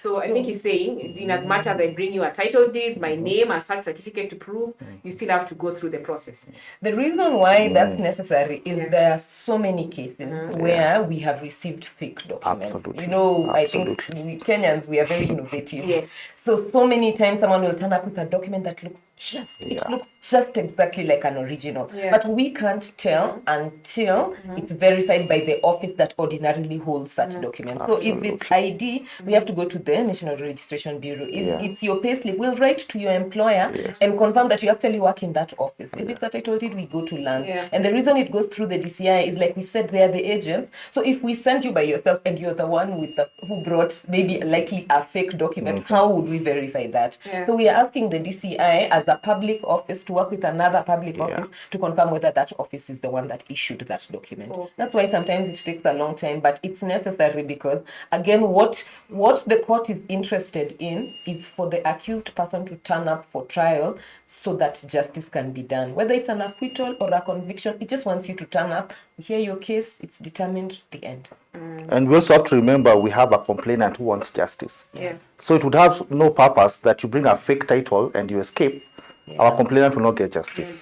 So I think he's saying, in as much as I bring you a title deed, my name, a such certificate to prove, you still have to go through the process. The reason why that's necessary is there are so many cases where we have received fake documents. Absolutely. You know, Absolutely. I think we Kenyans, we are very innovative. Yes. So many times someone will turn up with a document that looks it looks just exactly like an original. Yeah. But we can't tell until it's verified by the office that ordinarily holds such documents. So if it's ID, we have to go to the National Registration Bureau. If it's your payslip, we'll write to your employer and confirm that you actually work in that office. If it's a title deed, we go to land. And the reason it goes through the DCI is, like we said, they are the agents. So if we send you by yourself and you're the one with who brought maybe likely a fake document, how would we verify that? So we are asking the DCI as a public office to work with another public office to confirm whether that office is the one that issued that document. That's why sometimes it takes a long time, but it's necessary because, again, what the court is interested in is for the accused person to turn up for trial so that justice can be done. Whether it's an acquittal or a conviction, it just wants you to turn up, hear your case, it's determined, the end. And we also have to remember we have a complainant who wants justice. So it would have no purpose that you bring a fake title and you escape. Our complainant will not get justice.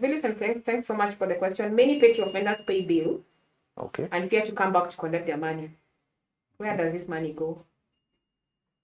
Millicent, thanks so much for the question. Many petty offenders pay bail and fear to come back to collect their money. Where does this money go?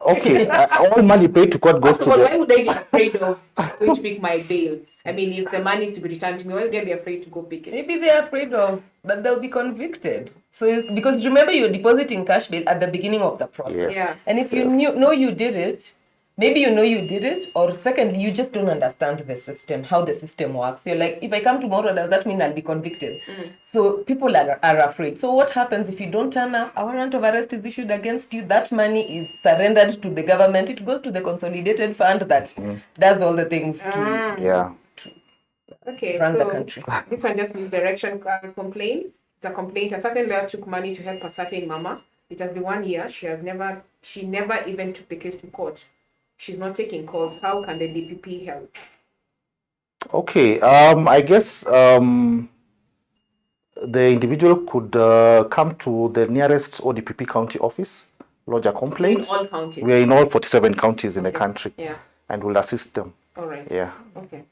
Okay, all money paid to court goes to why would I be afraid of going to pick my bail? I mean, if the money is to be returned to me, why would I be afraid to go pick it? Maybe they're afraid of that they'll be convicted. So, because remember, you're depositing cash bail at the beginning of the process. And if you know you did it, maybe you know you did it, or secondly, you just don't understand the system, how the system works. You're like, if I come tomorrow, does that mean I'll be convicted? So people are afraid. So what happens if you don't turn up? A warrant of arrest is issued against you. That money is surrendered to the government. It goes to the consolidated fund that does all the things to run the country. This one just needs direction. Complaint. It's a complaint. A certain lawyer took money to help a certain mama. It has been 1 year. She never even took the case to court. She's not taking calls. How can the DPP help? Okay, I guess the individual could come to the nearest ODPP county office, lodge a complaint. In all counties? We are in all 47 counties in the country. And we'll assist them. All right. Okay.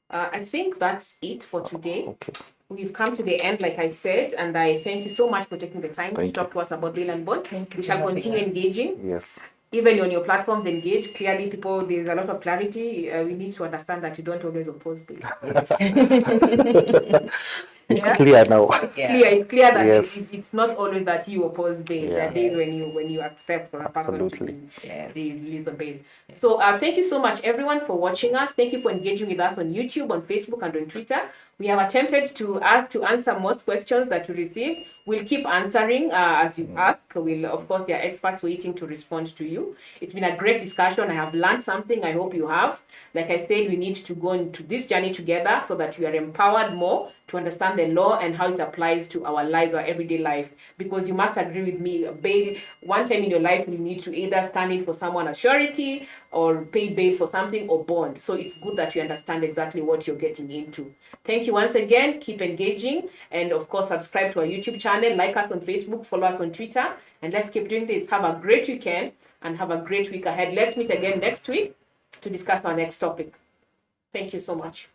I think that's it for today. Okay. We've come to the end, like I said, and I thank you so much for taking the time to talk to us about BailandBond. We shall continue engaging. Yes. Even on your platforms, engage. Clearly, people, there's a lot of clarity. We need to understand that you don't always oppose bail. It's clear now. It's clear that it's not always that you oppose bail. There are days when you accept for a person to be released on bail. So thank you so much, everyone, for watching us. Thank you for engaging with us on YouTube, on Facebook, and on Twitter. We have attempted to answer most questions that you receive. We'll keep answering as you ask. Of course, there are experts waiting to respond to you. It's been a great discussion. I have learned something. I hope you have. Like I said, we need to go into this journey together so that we are empowered more to understand the law and how it applies to our lives, our everyday life. Because you must agree with me, bail, one time in your life, you need to either stand in for someone as surety or pay bail for something or bond. So it's good that you understand exactly what you're getting into. Thank you once again. Keep engaging. And of course, subscribe to our YouTube channel, like us on Facebook, follow us on Twitter. And let's keep doing this. Have a great weekend and have a great week ahead. Let's meet again next week to discuss our next topic. Thank you so much.